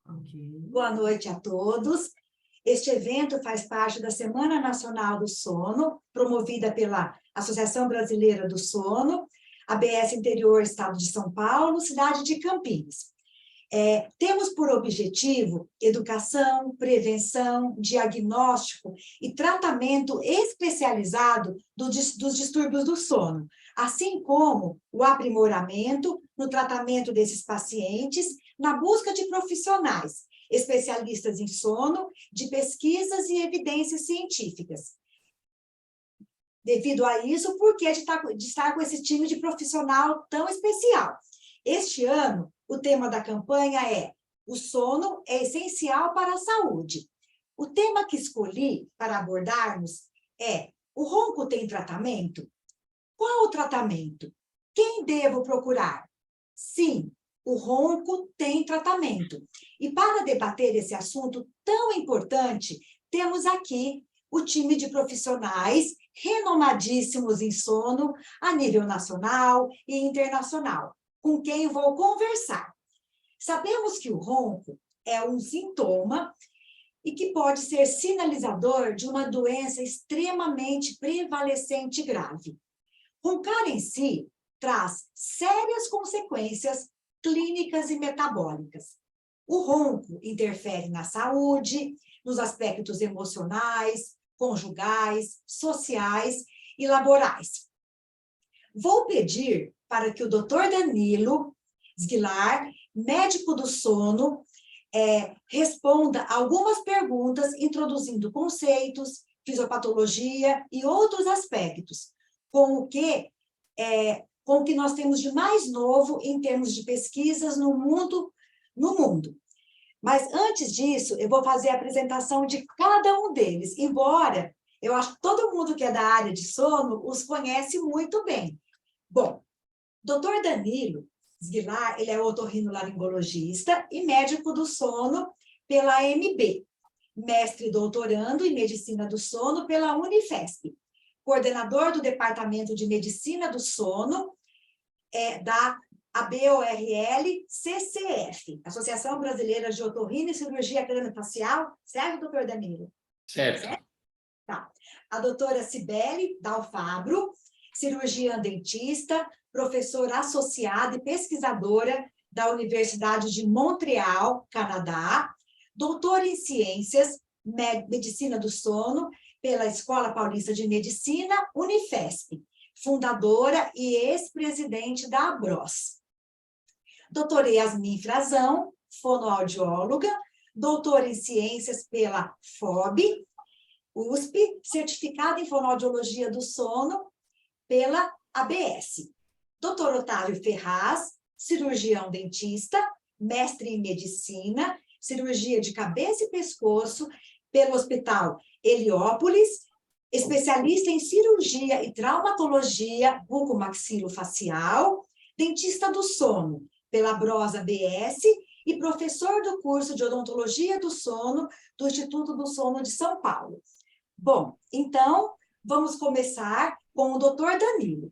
Ok. Boa noite a todos. Este evento faz parte da Semana Nacional do Sono, promovida pela Associação Brasileira do Sono, ABS Interior, Estado de São Paulo, cidade de Campinas. Temos por objetivo educação, prevenção, diagnóstico e tratamento especializado dos distúrbios do sono, assim como o aprimoramento no tratamento desses pacientes, na busca de profissionais, especialistas em sono, de pesquisas e evidências científicas. Devido a isso, por que de estar com esse time de profissional tão especial? Este ano, o tema da campanha é "O sono é essencial para a saúde". O tema que escolhi para abordarmos é: o ronco tem tratamento? Qual o tratamento? Quem devo procurar? Sim, o ronco tem tratamento. E para debater esse assunto tão importante, temos aqui o time de profissionais renomadíssimos em sono a nível nacional e internacional, com quem vou conversar. Sabemos que o ronco é um sintoma e que pode ser sinalizador de uma doença extremamente prevalecente e grave. Roncar em si traz sérias consequências clínicas e metabólicas. O ronco interfere na saúde, nos aspectos emocionais, conjugais, sociais e laborais. Vou pedir para que o Dr. Danilo Sguilar, médico do sono, responda algumas perguntas, introduzindo conceitos, fisiopatologia e outros aspectos, com o que nós temos de mais novo em termos de pesquisas no mundo. Mas, antes disso, eu vou fazer a apresentação de cada um deles, embora eu acho que todo mundo que é da área de sono os conhece muito bem. Bom, Dr. Danilo Sguilar, ele é otorrinolaringologista e médico do sono pela AMB, mestre e doutorando em medicina do sono pela Unifesp, coordenador do Departamento de Medicina do Sono da ABORL-CCF, Associação Brasileira de Otorrino e Cirurgia Craniofacial, certo, doutor Danilo? Certo. Tá. A doutora Cibele Dalfabro, cirurgiã dentista, professora associada e pesquisadora da Universidade de Montreal, Canadá, doutora em Ciências, Medicina do Sono, pela Escola Paulista de Medicina, Unifesp, fundadora e ex-presidente da ABROS. Doutora Yasmin Frazão, fonoaudióloga, doutora em Ciências pela FOB, USP, certificada em fonoaudiologia do sono pela ABS. Dr. Otávio Ferraz, cirurgião dentista, mestre em medicina, cirurgia de cabeça e pescoço pelo Hospital Heliópolis, especialista em cirurgia e traumatologia bucomaxilofacial, dentista do sono pela ABROS ABS e professor do curso de odontologia do sono do Instituto do Sono de São Paulo. Bom, então, vamos começar com o Dr. Danilo.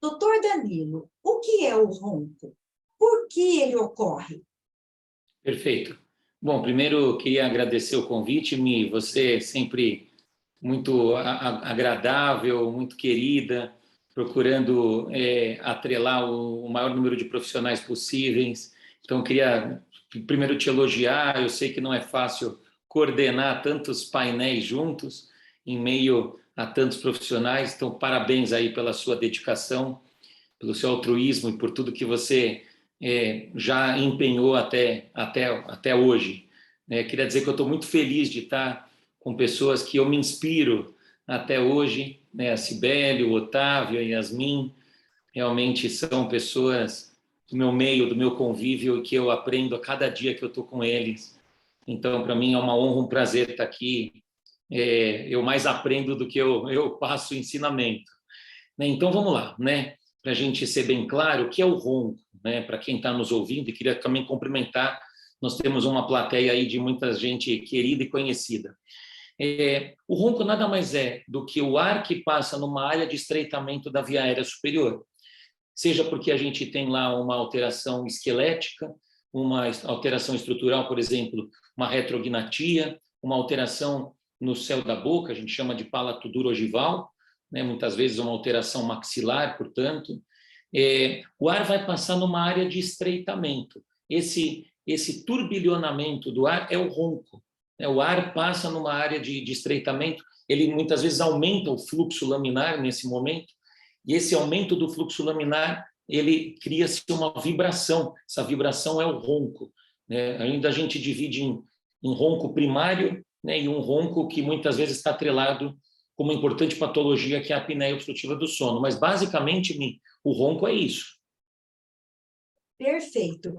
Dr. Danilo, o que é o ronco? Por que ele ocorre? Perfeito. Bom, primeiro eu queria agradecer o convite, Mi, você sempre muito agradável, muito querida, procurando atrelar o maior número de profissionais possíveis. Então, eu queria primeiro te elogiar, eu sei que não é fácil coordenar tantos painéis juntos, em meio a tantos profissionais, então parabéns aí pela sua dedicação, pelo seu altruísmo e por tudo que você já empenhou até hoje. Queria dizer que eu estou muito feliz de estar com pessoas que eu me inspiro até hoje, a Cibele, o Otávio, a Yasmin, realmente são pessoas do meu meio, do meu convívio, e que eu aprendo a cada dia que eu estou com eles. Então, para mim é uma honra, um prazer estar aqui. Eu mais aprendo do que eu passo ensinamento. Então, vamos lá, para a gente ser bem claro, o que é o ronco? Para quem está nos ouvindo, e queria também cumprimentar, nós temos uma plateia aí de muita gente querida e conhecida. O ronco nada mais é do que o ar que passa numa área de estreitamento da via aérea superior, seja porque a gente tem lá uma alteração esquelética, uma alteração estrutural, por exemplo, uma retrognatia, uma alteração no céu da boca, a gente chama de palato duro ogival, né? Muitas vezes uma alteração maxilar, portanto. O ar vai passar numa área de estreitamento. Esse turbilhonamento do ar é o ronco, né? O ar passa numa área de estreitamento, ele muitas vezes aumenta o fluxo laminar nesse momento, e esse aumento do fluxo laminar, ele cria-se uma vibração, essa vibração é o ronco, né? Ainda a gente divide em ronco primário, né, e um ronco que muitas vezes está atrelado com uma importante patologia, que é a apneia obstrutiva do sono. Mas, basicamente, o ronco é isso. Perfeito.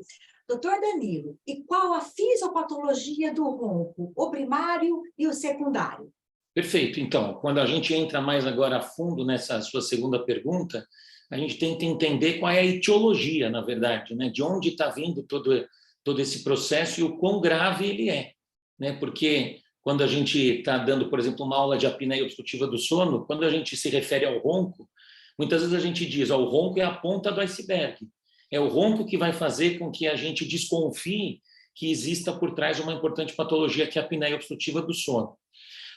Doutor Danilo, e qual a fisiopatologia do ronco, o primário e o secundário? Perfeito. Então, quando a gente entra mais agora a fundo nessa sua segunda pergunta, a gente tenta entender qual é a etiologia, na verdade, né? De onde está vindo todo esse processo e o quão grave ele é, né? Porque quando a gente está dando, por exemplo, uma aula de apneia obstrutiva do sono, quando a gente se refere ao ronco, muitas vezes a gente diz, ó, o ronco é a ponta do iceberg. É o ronco que vai fazer com que a gente desconfie que exista por trás uma importante patologia, que é a apneia obstrutiva do sono.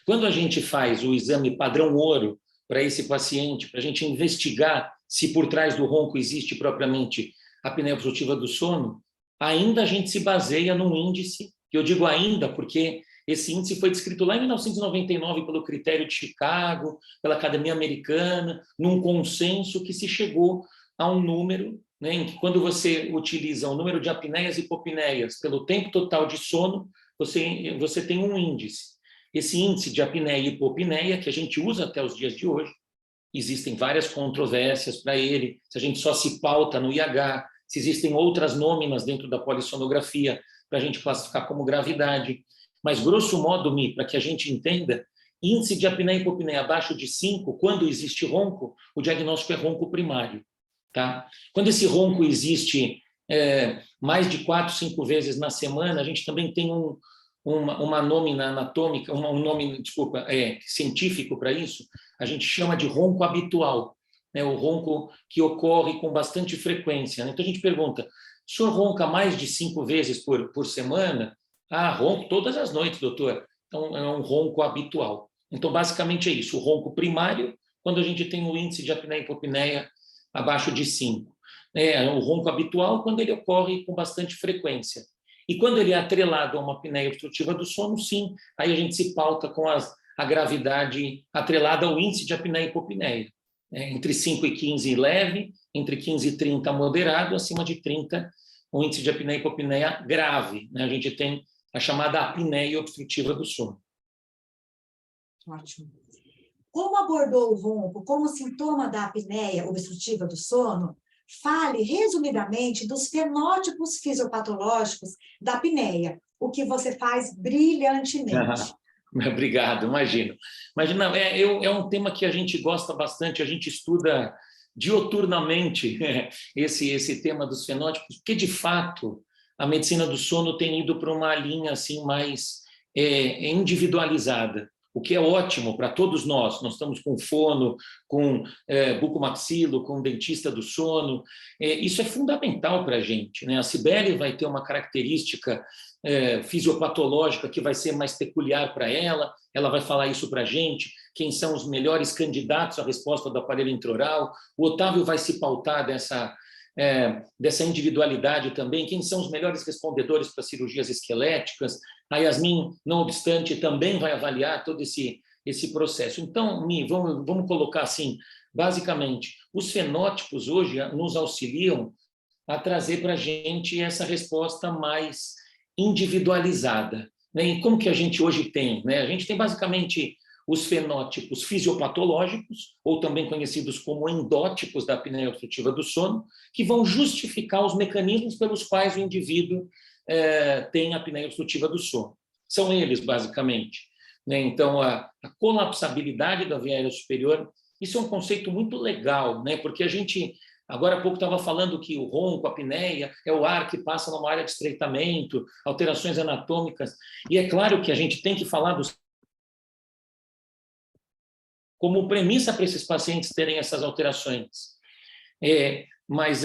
Quando a gente faz o exame padrão ouro para esse paciente, para a gente investigar se por trás do ronco existe propriamente a apneia obstrutiva do sono, ainda a gente se baseia num índice, que eu digo ainda porque esse índice foi descrito lá em 1999 pelo Critério de Chicago, pela Academia Americana, num consenso que se chegou a um número, né, em que quando você utiliza o número de apneias e hipopneias pelo tempo total de sono, você tem um índice. Esse índice de apneia e hipopneia, que a gente usa até os dias de hoje, existem várias controvérsias para ele, se a gente só se pauta no IH, se existem outras nôminas dentro da polissonografia para a gente classificar como gravidade. Mas, grosso modo, para que a gente entenda, índice de apneia e hipopneia abaixo de 5, quando existe ronco, o diagnóstico é ronco primário. Tá? Quando esse ronco existe mais de 4, 5 vezes na semana, a gente também tem uma nômina anatômica, um nome, desculpa, científico para isso, a gente chama de ronco habitual, né? O ronco que ocorre com bastante frequência, né? Então a gente pergunta, o senhor ronca mais de 5 vezes por semana? Ah, ronco todas as noites, doutor. Então é um ronco habitual. Então basicamente é isso, o ronco primário, quando a gente tem o índice de apneia e hipopneia abaixo de 5. É o ronco habitual quando ele ocorre com bastante frequência. E quando ele é atrelado a uma apneia obstrutiva do sono, sim, aí a gente se pauta com a gravidade atrelada ao índice de apneia e hipopneia. Entre 5 e 15, leve, entre 15 e 30, moderado, acima de 30, o índice de apneia e hipopneia grave, né? A gente tem a chamada apneia obstrutiva do sono. Ótimo. Como abordou o ronco como sintoma da apneia obstrutiva do sono, fale resumidamente dos fenótipos fisiopatológicos da apneia, o que você faz brilhantemente. Obrigado, imagino. Imagina, é um tema que a gente gosta bastante, a gente estuda dioturnamente esse tema dos fenótipos, porque, de fato, a medicina do sono tem ido para uma linha assim, mais individualizada, o que é ótimo para todos nós. Nós estamos com fono, com bucomaxilo, com dentista do sono. Isso é fundamental para a gente, né? A Cibele vai ter uma característica fisiopatológica que vai ser mais peculiar para ela vai falar isso para a gente, quem são os melhores candidatos à resposta do aparelho intraoral. O Otávio vai se pautar dessa individualidade também, quem são os melhores respondedores para cirurgias esqueléticas. A Yasmin, não obstante, também vai avaliar todo esse processo. Então, vamos colocar assim, basicamente, os fenótipos hoje nos auxiliam a trazer para a gente essa resposta mais individualizada, né? E como que a gente hoje tem, né? A gente tem basicamente os fenótipos fisiopatológicos, ou também conhecidos como endótipos da apneia obstrutiva do sono, que vão justificar os mecanismos pelos quais o indivíduo tem a apneia obstrutiva do sono. São eles, basicamente, né? Então, a colapsabilidade da via aérea superior, isso é um conceito muito legal, né? Porque a gente, agora há pouco, estava falando que o ronco, a apneia, é o ar que passa numa área de estreitamento, alterações anatômicas, e é claro que a gente tem que falar dos como premissa para esses pacientes terem essas alterações. Mas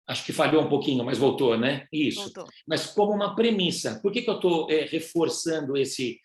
Acho que falhou um pouquinho, mas voltou, né? Isso. Voltou. Mas como uma premissa. Por que eu estou reforçando esse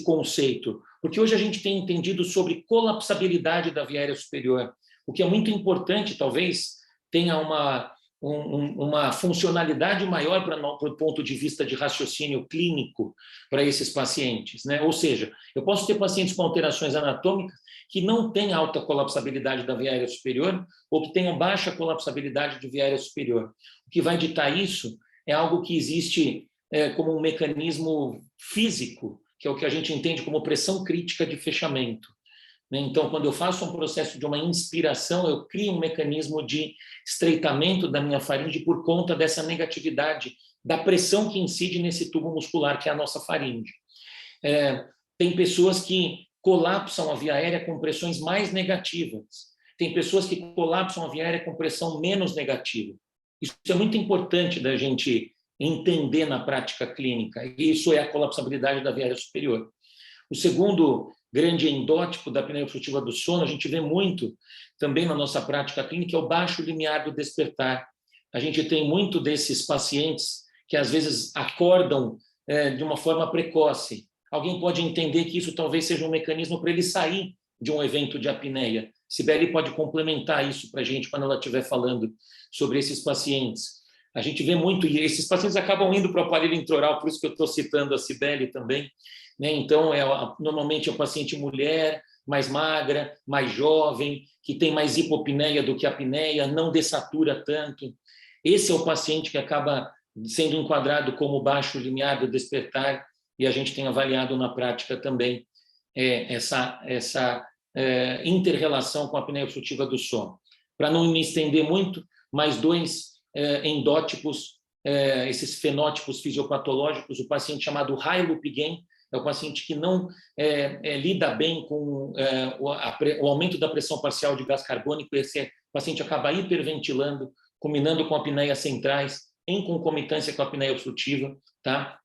conceito? Porque hoje a gente tem entendido sobre colapsabilidade da via aérea superior, o que é muito importante, talvez tenha uma funcionalidade maior para o ponto de vista de raciocínio clínico para esses pacientes, né? Ou seja, eu posso ter pacientes com alterações anatômicas que não têm alta colapsabilidade da via aérea superior ou que tenham baixa colapsabilidade de via aérea superior. O que vai ditar isso é algo que existe como um mecanismo físico, que é o que a gente entende como pressão crítica de fechamento. Então, quando eu faço um processo de uma inspiração, eu crio um mecanismo de estreitamento da minha faringe por conta dessa negatividade da pressão que incide nesse tubo muscular, que é a nossa faringe. Tem pessoas que colapsam a via aérea com pressões mais negativas. Tem pessoas que colapsam a via aérea com pressão menos negativa. Isso é muito importante da gente entender na prática clínica. Isso é a colapsabilidade da via aérea superior. O segundo grande endótipo da apneia obstrutiva do sono, a gente vê muito também na nossa prática clínica, é o baixo limiar do despertar. A gente tem muito desses pacientes que às vezes acordam de uma forma precoce. Alguém pode entender que isso talvez seja um mecanismo para ele sair de um evento de apneia. Cibele pode complementar isso para a gente quando ela estiver falando sobre esses pacientes. A gente vê muito, e esses pacientes acabam indo para o aparelho intraoral, por isso que eu estou citando a Cibele também, né? Então, normalmente é o paciente mulher, mais magra, mais jovem, que tem mais hipopneia do que apneia, não dessatura tanto. Esse é o paciente que acaba sendo enquadrado como baixo limiar do despertar, e a gente tem avaliado na prática também essa inter-relação com a apneia obstrutiva do sono. Para não me estender muito, mais dois endótipos, esses fenótipos fisiopatológicos, o paciente chamado High-Lupigem, é o paciente que não lida bem com o aumento da pressão parcial de gás carbônico, esse paciente acaba hiperventilando, combinando com apneias centrais, em concomitância com a apneia obstrutiva, tá?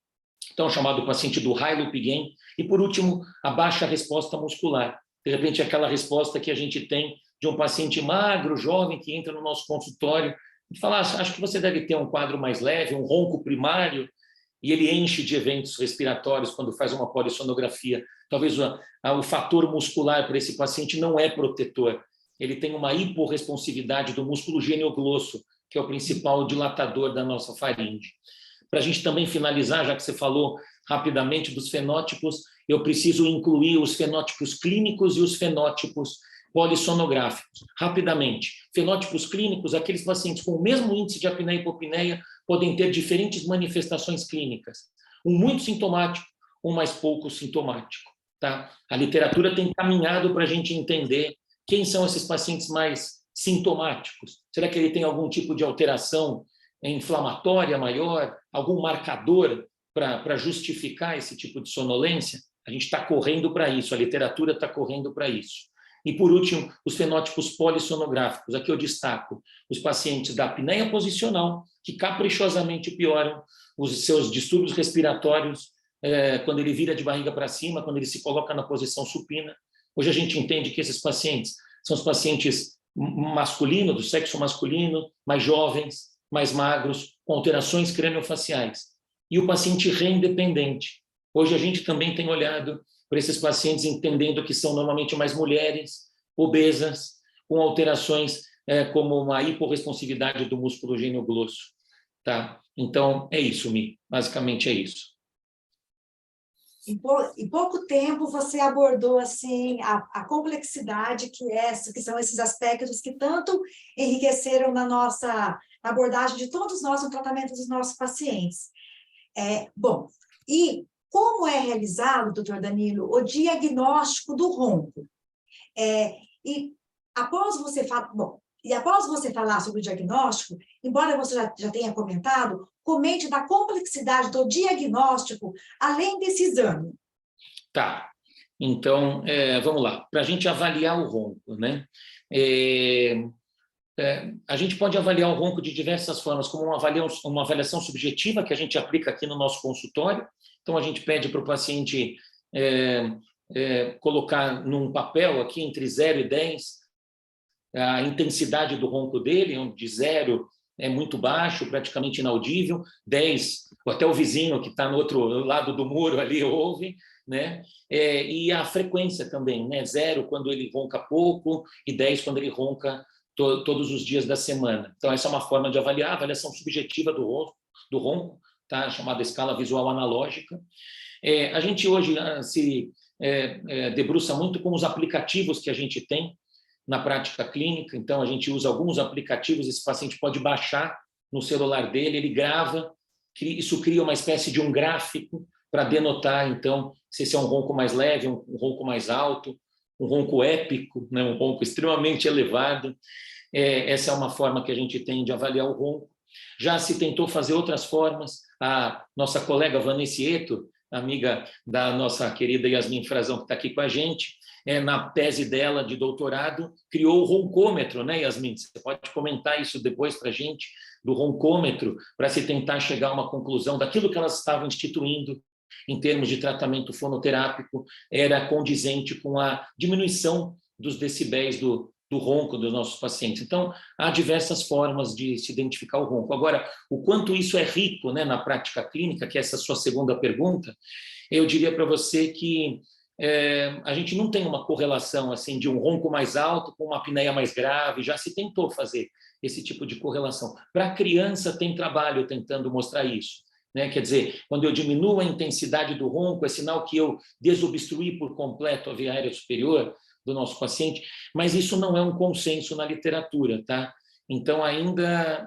Então, chamado paciente do High-Lupigem. E, por último, a baixa resposta muscular. De repente, aquela resposta que a gente tem de um paciente magro, jovem, que entra no nosso consultório e fala, acho que você deve ter um quadro mais leve, um ronco primário, e ele enche de eventos respiratórios quando faz uma polissonografia. Talvez o fator muscular para esse paciente não é protetor. Ele tem uma hiporresponsividade do músculo genioglosso, que é o principal dilatador da nossa faringe. Para a gente também finalizar, já que você falou rapidamente dos fenótipos, eu preciso incluir os fenótipos clínicos e os fenótipos polissonográficos. Rapidamente, fenótipos clínicos, aqueles pacientes com o mesmo índice de apneia e hipopneia podem ter diferentes manifestações clínicas. Um muito sintomático, um mais pouco sintomático. Tá? A literatura tem caminhado para a gente entender quem são esses pacientes mais sintomáticos. Será que ele tem algum tipo de alteração inflamatória maior, algum marcador para justificar esse tipo de sonolência? A gente está correndo para isso, a literatura está correndo para isso. E, por último, os fenótipos polissonográficos. Aqui eu destaco os pacientes da apneia posicional, que caprichosamente pioram os seus distúrbios respiratórios quando ele vira de barriga para cima, quando ele se coloca na posição supina. Hoje a gente entende que esses pacientes são os pacientes masculinos, do sexo masculino, mais jovens, mais magros, com alterações craniofaciais. E o paciente reindependente. Hoje a gente também tem olhado para esses pacientes entendendo que são normalmente mais mulheres, obesas, com alterações como uma hiporresponsividade do músculo genioglosso. Tá? Então, é isso, Mi. Basicamente é isso. Em pouco tempo, você abordou assim, a complexidade que são esses aspectos que tanto enriqueceram na nossa abordagem de todos nós no tratamento dos nossos pacientes. Bom, e como é realizado, doutor Danilo, o diagnóstico do ronco? E após você falar sobre o diagnóstico, embora você já tenha comentado, comente da complexidade do diagnóstico, além desse exame. Tá. Então, vamos lá. Para a gente avaliar o ronco, né? A gente pode avaliar o ronco de diversas formas, como uma avaliação subjetiva, que a gente aplica aqui no nosso consultório. Então, a gente pede para o paciente colocar num papel aqui entre 0 e 10 a intensidade do ronco dele, de 0 é muito baixo, praticamente inaudível, 10, ou até o vizinho que está no outro lado do muro ali ouve, né? E a frequência também, né? 0 quando ele ronca pouco e 10 quando ele ronca todos os dias da semana. Então, essa é uma forma de avaliar, a avaliação subjetiva do ronco, tá? Chamada escala visual analógica. A gente hoje se debruça muito com os aplicativos que a gente tem na prática clínica. Então, a gente usa alguns aplicativos, esse paciente pode baixar no celular dele, ele grava, isso cria uma espécie de um gráfico para denotar, então, se esse é um ronco mais leve, um ronco mais alto, um ronco épico, né? Um ronco extremamente elevado. Essa é uma forma que a gente tem de avaliar o ronco. Já se tentou fazer outras formas. A nossa colega Vanessieto, amiga da nossa querida Yasmin Frazão, que está aqui com a gente, na tese dela de doutorado, criou o roncômetro, né, Yasmin? Você pode comentar isso depois para a gente, do roncômetro, para se tentar chegar a uma conclusão daquilo que elas estavam instituindo em termos de tratamento fonoterápico, era condizente com a diminuição dos decibéis do ronco dos nossos pacientes. Então, há diversas formas de se identificar o ronco. Agora, o quanto isso é rico, né, na prática clínica, que é essa sua segunda pergunta, eu diria para você que a gente não tem uma correlação assim de um ronco mais alto com uma apneia mais grave, já se tentou fazer esse tipo de correlação. Para a criança tem trabalho tentando mostrar isso, né? Quer dizer, quando eu diminuo a intensidade do ronco, é sinal que eu desobstruí por completo a via aérea superior do nosso paciente, mas isso não é um consenso na literatura, tá? Então, ainda,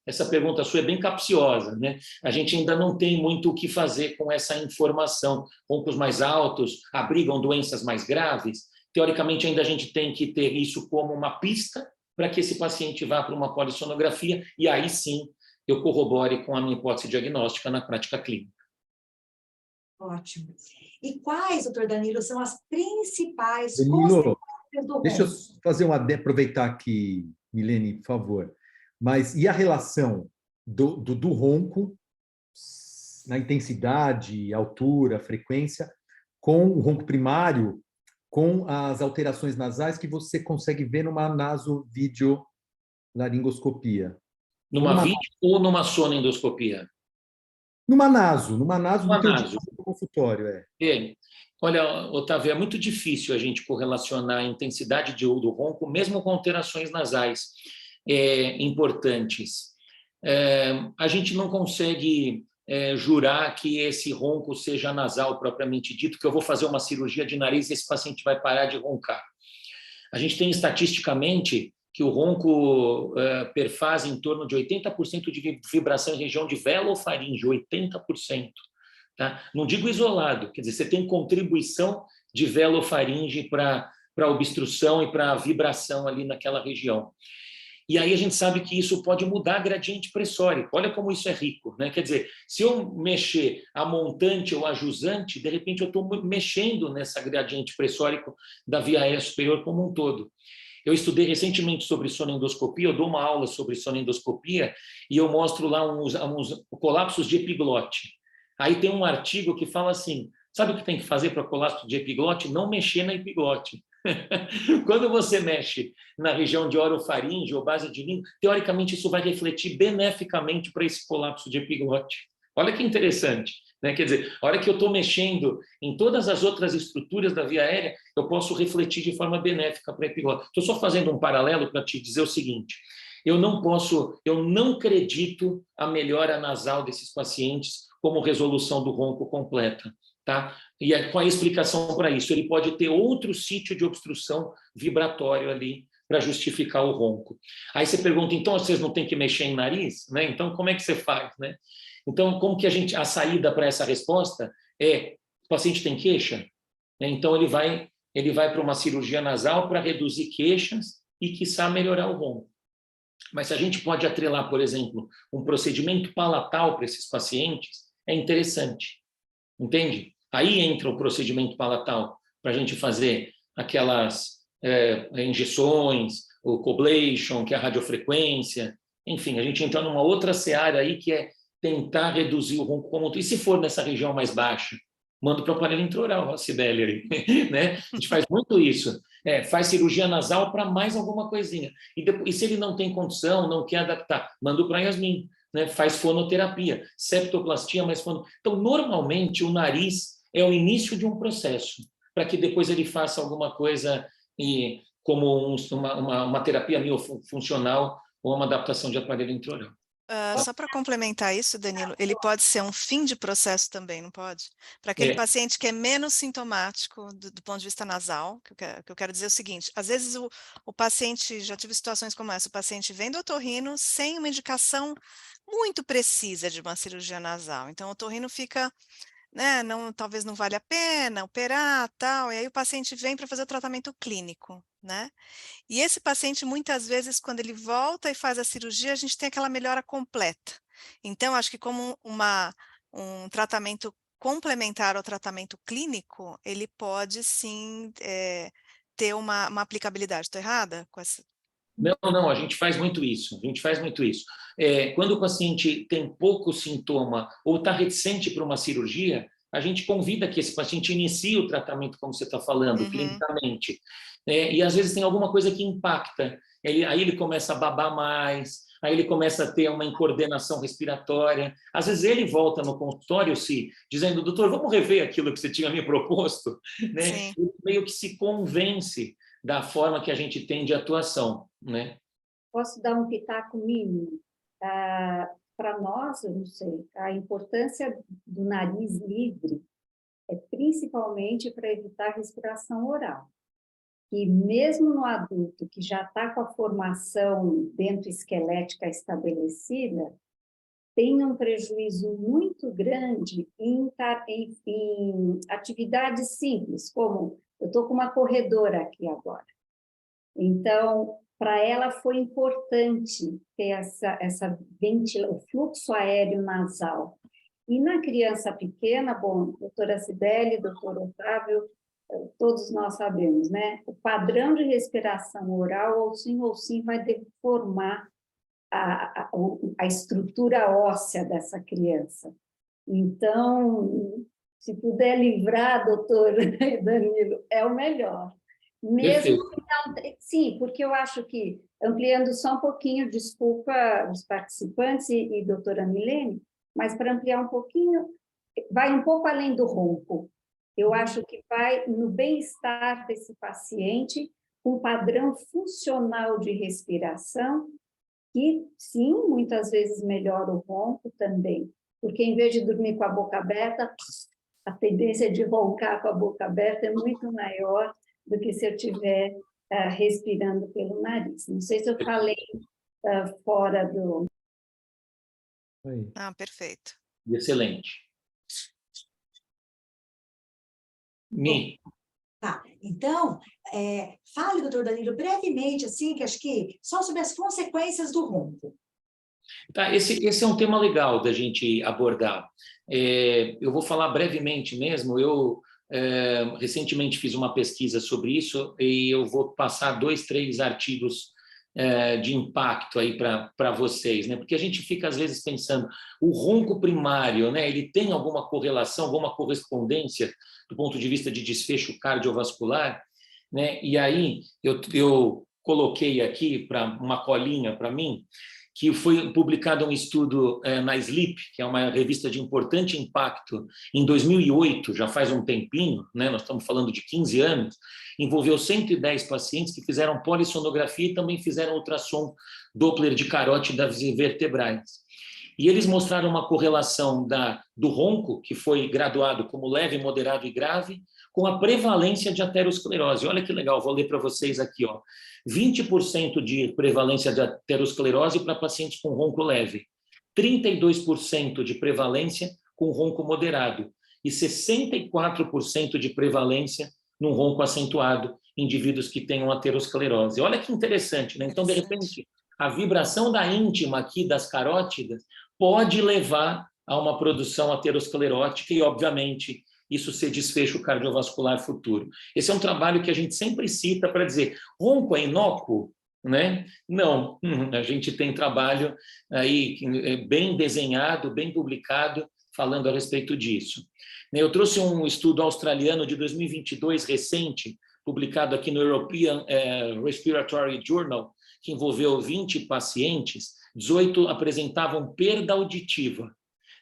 essa pergunta sua é bem capciosa, né? A gente ainda não tem muito o que fazer com essa informação. Roncos mais altos abrigam doenças mais graves. Teoricamente, ainda a gente tem que ter isso como uma pista para que esse paciente vá para uma polissonografia e aí sim eu corrobore com a minha hipótese diagnóstica na prática clínica. Ótimo. E quais, doutor Danilo, são as principais Danilo, consequências do ronco? deixa eu fazer aproveitar aqui, Milene, por favor. Mas e a relação do ronco, na intensidade, altura, frequência, com o ronco primário, com as alterações nasais que você consegue ver numa nasovideolaringoscopia? Numa vídeo ou numa sonoendoscopia? Numa naso no teu naso. consultório, Olha, Otávio, é muito difícil a gente correlacionar a intensidade do ronco, mesmo com alterações nasais importantes. A gente não consegue jurar que esse ronco seja nasal propriamente dito, que eu vou fazer uma cirurgia de nariz e esse paciente vai parar de roncar. A gente tem estatisticamente que o ronco perfaz em torno de 80% de vibração em região de velofaringe, 80%. Tá? Não digo isolado, quer dizer, você tem contribuição de velofaringe para obstrução e para vibração ali naquela região. E aí a gente sabe que isso pode mudar gradiente pressórico. Olha como isso é rico, né? Quer dizer, se eu mexer a montante ou a jusante, de repente eu estou mexendo nessa gradiente pressórico da via aérea superior como um todo. Eu estudei recentemente sobre sonoendoscopia, eu dou uma aula sobre sonoendoscopia e eu mostro lá uns colapsos de epiglote. Aí tem um artigo que fala assim, sabe o que tem que fazer para colapso de epiglote? Não mexer na epiglote. Quando você mexe na região de orofaringe ou base de língua, teoricamente isso vai refletir beneficamente para esse colapso de epiglote. Olha que interessante, né? Quer dizer, a hora que eu estou mexendo em todas as outras estruturas da via aérea, eu posso refletir de forma benéfica para a epiglote. Estou só fazendo um paralelo para te dizer o seguinte, eu não acredito a melhora nasal desses pacientes como resolução do ronco completa. Tá? E com a explicação para isso, ele pode ter outro sítio de obstrução vibratório ali para justificar o ronco. Aí você pergunta, então vocês não têm que mexer em nariz? Né? Então, como é que você faz? Né? Então, como que a saída para essa resposta o paciente tem queixa? Né? Então, ele vai para uma cirurgia nasal para reduzir queixas e, quiçá, melhorar o ronco. Mas se a gente pode atrelar, por exemplo, um procedimento palatal para esses pacientes, é interessante, entende? Aí entra o procedimento palatal para a gente fazer aquelas injeções, o coblation, que é a radiofrequência, enfim, a gente entra numa outra seara aí que é tentar reduzir o ronco como um todo. E se for nessa região mais baixa, manda para o aparelho intraoral, a Cibele aí, né? A gente faz muito isso. faz cirurgia nasal para mais alguma coisinha. E se ele não tem condição, não quer adaptar, manda para Yasmin, né? Faz fonoterapia, septoplastia, mais fono. Então, normalmente, o nariz é o início de um processo, para que depois ele faça alguma coisa como uma terapia miofuncional ou uma adaptação de aparelho intraoral. Só para complementar isso, Danilo, ele pode ser um fim de processo também, não pode? Para aquele paciente que é menos sintomático do ponto de vista nasal, que eu quero dizer o seguinte, às vezes o paciente, já tive situações como essa, o paciente vem do otorrino sem uma indicação muito precisa de uma cirurgia nasal, então o otorrino fica, né, talvez não vale a pena operar, tal, e aí o paciente vem para fazer o tratamento clínico, né? E esse paciente, muitas vezes, quando ele volta e faz a cirurgia, a gente tem aquela melhora completa. Então, acho que como um tratamento complementar ao tratamento clínico, ele pode, sim, ter uma aplicabilidade. Estou errada com essa? Não, a gente faz muito isso, quando o paciente tem pouco sintoma ou está reticente para uma cirurgia, a gente convida que esse paciente inicie o tratamento, como você está falando, clinicamente. E às vezes tem alguma coisa que impacta, aí ele começa a babar mais, aí ele começa a ter uma incoordenação respiratória, às vezes ele volta no consultório dizendo, doutor, vamos rever aquilo que você tinha me proposto, né? Ele meio que se convence da forma que a gente tem de atuação, né? Posso dar um pitaco mínimo? Para nós, eu não sei, a importância do nariz livre é principalmente para evitar respiração oral. E mesmo no adulto que já está com a formação dentoesquelética estabelecida, tem um prejuízo muito grande em atividades simples, como eu estou com uma corredora aqui agora. Então, para ela foi importante ter o fluxo aéreo nasal. E na criança pequena, bom, doutora Cibele, doutor Otávio, todos nós sabemos, né? O padrão de respiração oral, ou sim, vai deformar a estrutura óssea dessa criança. Então, se puder livrar, doutor Danilo, é o melhor. Mesmo que não, sim, porque eu acho que, ampliando só um pouquinho, desculpa os participantes e doutora Milene, mas para ampliar um pouquinho, vai um pouco além do ronco. Eu acho que vai no bem-estar desse paciente, um padrão funcional de respiração, que sim, muitas vezes melhora o ronco também, porque em vez de dormir com a boca aberta, a tendência de roncar com a boca aberta é muito maior do que se eu estiver respirando pelo nariz. Não sei se eu falei fora do... Perfeito. Excelente. Tá, então, fale, doutor Danilo, brevemente, assim, que acho que só sobre as consequências do ronco. Tá, esse é um tema legal da gente abordar. Eu vou falar brevemente mesmo, eu recentemente fiz uma pesquisa sobre isso e eu vou passar 2, 3 artigos de impacto aí para vocês, né? Porque a gente fica às vezes pensando, o ronco primário, né? Ele tem alguma correlação, alguma correspondência do ponto de vista de desfecho cardiovascular, né? E aí eu coloquei aqui para uma colinha para mim, que foi publicado um estudo na Sleep, que é uma revista de importante impacto, em 2008, já faz um tempinho, né? Nós estamos falando de 15 anos, envolveu 110 pacientes que fizeram polissonografia e também fizeram ultrassom Doppler de carótidas vertebrais. E eles mostraram uma correlação do ronco, que foi graduado como leve, moderado e grave, com a prevalência de aterosclerose. Olha que legal, vou ler para vocês aqui, ó. 20% de prevalência de aterosclerose para pacientes com ronco leve, 32% de prevalência com ronco moderado e 64% de prevalência num ronco acentuado em indivíduos que tenham aterosclerose. Olha que interessante, né? Então, de repente, a vibração da íntima aqui das carótidas pode levar a uma produção aterosclerótica e, obviamente, isso ser desfecho cardiovascular futuro. Esse é um trabalho que a gente sempre cita para dizer, ronco é inócuo? Né? Não, a gente tem trabalho aí bem desenhado, bem publicado, falando a respeito disso. Eu trouxe um estudo australiano de 2022, recente, publicado aqui no European Respiratory Journal, que envolveu 20 pacientes, 18 apresentavam perda auditiva.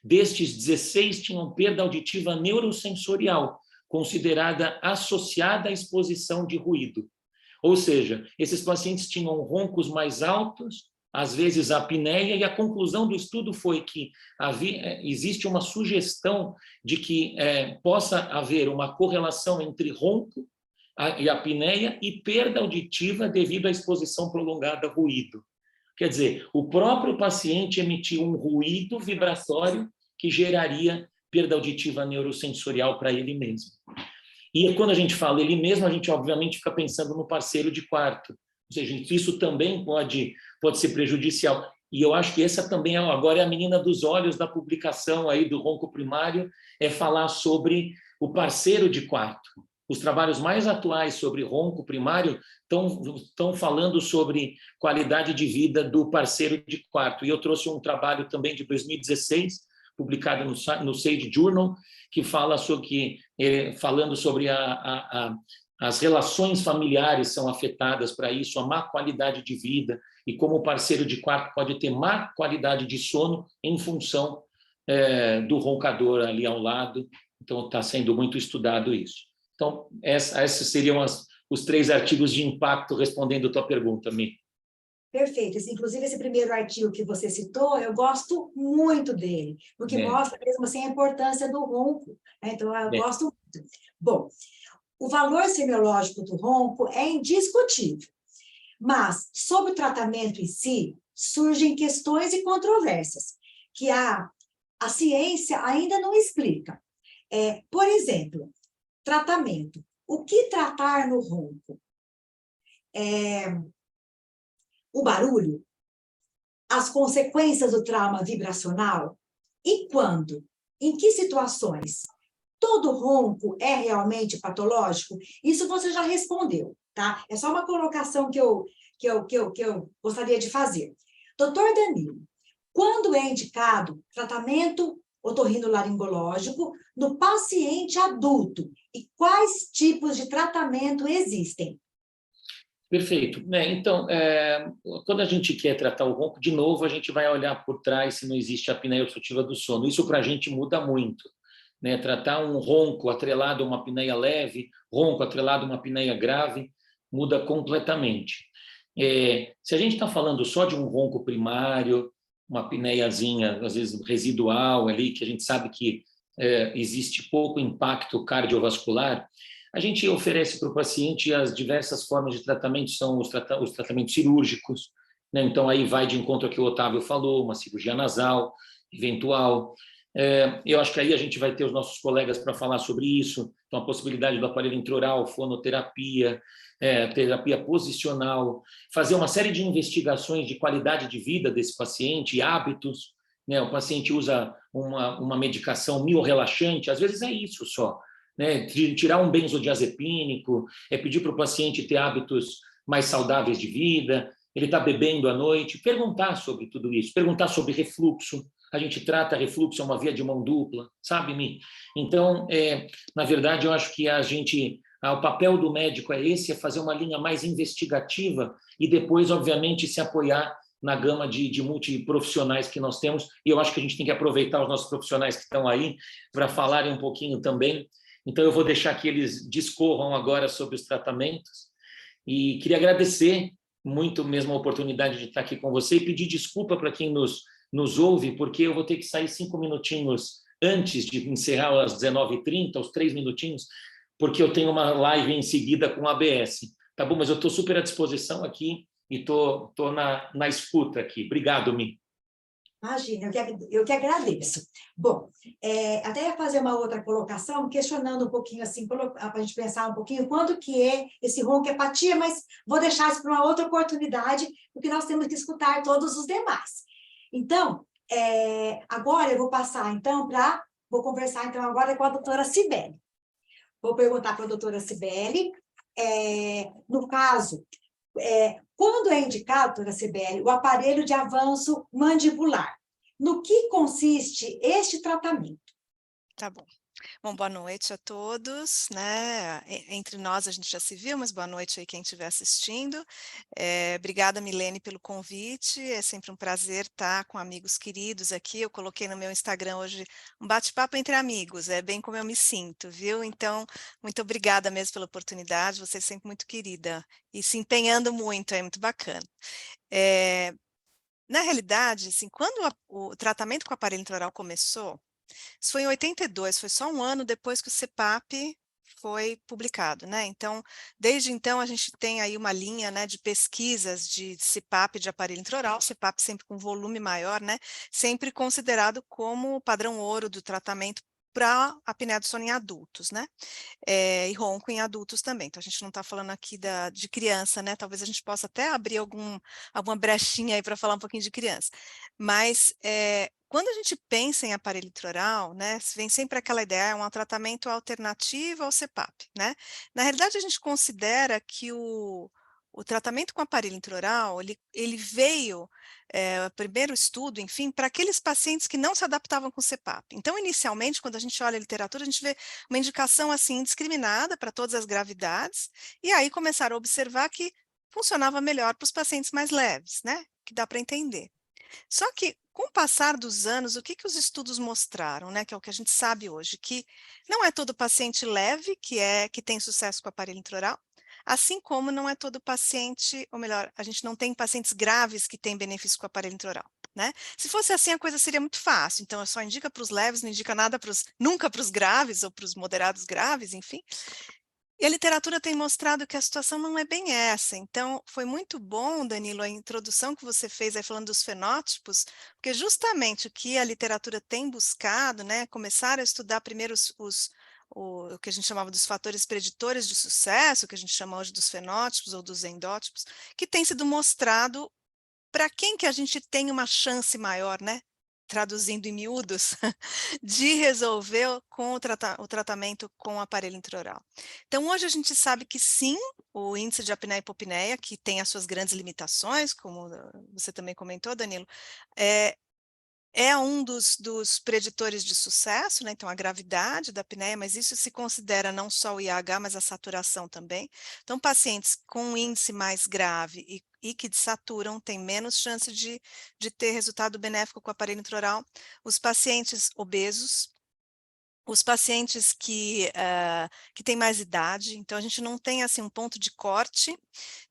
Destes, 16 tinham perda auditiva neurosensorial, considerada associada à exposição de ruído. Ou seja, esses pacientes tinham roncos mais altos, às vezes a apneia, e a conclusão do estudo foi que existe uma sugestão de que possa haver uma correlação entre ronco e apneia e perda auditiva devido à exposição prolongada a ruído. Quer dizer, o próprio paciente emitiu um ruído vibratório que geraria perda auditiva neurosensorial para ele mesmo. E quando a gente fala ele mesmo, a gente obviamente fica pensando no parceiro de quarto. Ou seja, isso também pode ser prejudicial. E eu acho que essa também agora é a menina dos olhos da publicação aí do ronco primário, é falar sobre o parceiro de quarto. Os trabalhos mais atuais sobre ronco primário estão falando sobre qualidade de vida do parceiro de quarto. E eu trouxe um trabalho também de 2016, publicado no Sage Journal, que fala falando sobre as relações familiares são afetadas para isso, a má qualidade de vida, e como o parceiro de quarto pode ter má qualidade de sono em função do roncador ali ao lado. Então, está sendo muito estudado isso. Então, esses seriam os 3 artigos de impacto respondendo a tua pergunta, Mi. Perfeito. Inclusive, esse primeiro artigo que você citou, eu gosto muito dele, porque mostra mesmo assim a importância do ronco. Então, eu gosto muito. Bom, o valor semiológico do ronco é indiscutível, mas sobre o tratamento em si, surgem questões e controvérsias que a ciência ainda não explica. Por exemplo, tratamento. O que tratar no ronco? O barulho? As consequências do trauma vibracional? E quando? Em que situações? Todo ronco é realmente patológico? Isso você já respondeu, tá? É só uma colocação que eu gostaria de fazer. Doutor Danilo, quando é indicado tratamento otorrinolaringológico no paciente adulto e quais tipos de tratamento existem? Perfeito. Então, quando a gente quer tratar o ronco, de novo, a gente vai olhar por trás se não existe a apneia obstrutiva do sono. Isso para a gente muda muito. Tratar um ronco atrelado a uma apneia leve, ronco atrelado a uma apneia grave, muda completamente. Se a gente está falando só de um ronco primário, uma apneiazinha, às vezes residual ali, que a gente sabe que existe pouco impacto cardiovascular, a gente oferece para o paciente as diversas formas de tratamento, são os tratamentos cirúrgicos, Então, aí vai de encontro ao que o Otávio falou, uma cirurgia nasal, eventual. Eu acho que aí a gente vai ter os nossos colegas para falar sobre isso, então a possibilidade do aparelho intraoral, fonoterapia, terapia posicional, fazer uma série de investigações de qualidade de vida desse paciente, hábitos, o paciente usa uma medicação miorrelaxante, às vezes é isso só, tirar um benzodiazepínico, pedir para o paciente ter hábitos mais saudáveis de vida, ele está bebendo à noite, perguntar sobre tudo isso, perguntar sobre refluxo. A gente trata refluxo, é uma via de mão dupla, sabe, Mi? Então, na verdade, eu acho que o papel do médico é esse, é fazer uma linha mais investigativa e depois, obviamente, se apoiar na gama de multiprofissionais que nós temos. E eu acho que a gente tem que aproveitar os nossos profissionais que estão aí para falarem um pouquinho também. Então, eu vou deixar que eles discorram agora sobre os tratamentos. E queria agradecer muito mesmo a oportunidade de estar aqui com você e pedir desculpa para quem nos ouve, porque eu vou ter que sair 5 minutinhos antes de encerrar às 19h30, os 3 minutinhos, porque eu tenho uma live em seguida com a ABS. Tá bom? Mas eu estou super à disposição aqui e estou na escuta aqui. Obrigado, Mi. Imagina, eu que agradeço. Bom, até ia fazer uma outra colocação, questionando um pouquinho, assim, para a gente pensar um pouquinho quando que é esse ronquepatia, mas vou deixar isso para uma outra oportunidade, porque nós temos que escutar todos os demais. Então, agora eu vou passar, então, vou conversar, então, agora com a doutora Cibele. Vou perguntar para a doutora Cibele, no caso, quando é indicado, doutora Cibele, o aparelho de avanço mandibular? No que consiste este tratamento? Tá bom. Bom, boa noite a todos, né? Entre nós a gente já se viu, mas boa noite aí quem estiver assistindo. Obrigada, Milene, pelo convite. É sempre um prazer estar com amigos queridos aqui. Eu coloquei no meu Instagram hoje um bate-papo entre amigos, é bem como eu me sinto, viu? Então, muito obrigada mesmo pela oportunidade, você é sempre muito querida e se empenhando muito, é muito bacana. É, Na realidade, assim, quando o tratamento com o aparelho intraoral começou, isso foi em 82, foi só um ano depois que o CPAP foi publicado, né? Então, desde então, a gente tem aí uma linha, né, de pesquisas de CPAP de aparelho intraoral, CPAP sempre com volume maior, né? Sempre considerado como o padrão ouro do tratamento para apneia do sono em adultos, né? E ronco em adultos também. Então, a gente não está falando aqui de criança, né? Talvez a gente possa até abrir alguma brechinha aí para falar um pouquinho de criança. Mas, quando a gente pensa em aparelho intraoral, né, vem sempre aquela ideia, é um tratamento alternativo ao CPAP, né? Na realidade, a gente considera que o tratamento com aparelho intraoral, ele veio, o primeiro estudo, enfim, para aqueles pacientes que não se adaptavam com o CPAP. Então, inicialmente, quando a gente olha a literatura, a gente vê uma indicação assim indiscriminada para todas as gravidades, e aí começaram a observar que funcionava melhor para os pacientes mais leves, né? Que dá para entender. Só que, com o passar dos anos, o que os estudos mostraram, né? Que é o que a gente sabe hoje, que não é todo paciente leve que tem sucesso com o aparelho intraoral, assim como não é todo paciente, ou melhor, a gente não tem pacientes graves que têm benefício com o aparelho intraoral. Né? Se fosse assim, a coisa seria muito fácil. Então, só indica para os leves, não indica nada nunca para os graves ou para os moderados graves, enfim. E a literatura tem mostrado que a situação não é bem essa. Então, foi muito bom, Danilo, a introdução que você fez aí falando dos fenótipos, porque justamente o que a literatura tem buscado, né, começar a estudar primeiro o que a gente chamava dos fatores preditores de sucesso, que a gente chama hoje dos fenótipos ou dos endótipos, que tem sido mostrado para quem que a gente tem uma chance maior, né? Traduzindo em miúdos, de resolver com o tratamento com o aparelho intraoral. Então, hoje a gente sabe que sim, o índice de apneia e hipopneia, que tem as suas grandes limitações, como você também comentou, Danilo, é um dos preditores de sucesso, né? Então, a gravidade da apneia, mas isso se considera não só o IH, mas a saturação também. Então, pacientes com um índice mais grave e que desaturam têm menos chance de ter resultado benéfico com o aparelho intraoral. Os pacientes obesos, os pacientes que têm mais idade, então a gente não tem assim um ponto de corte.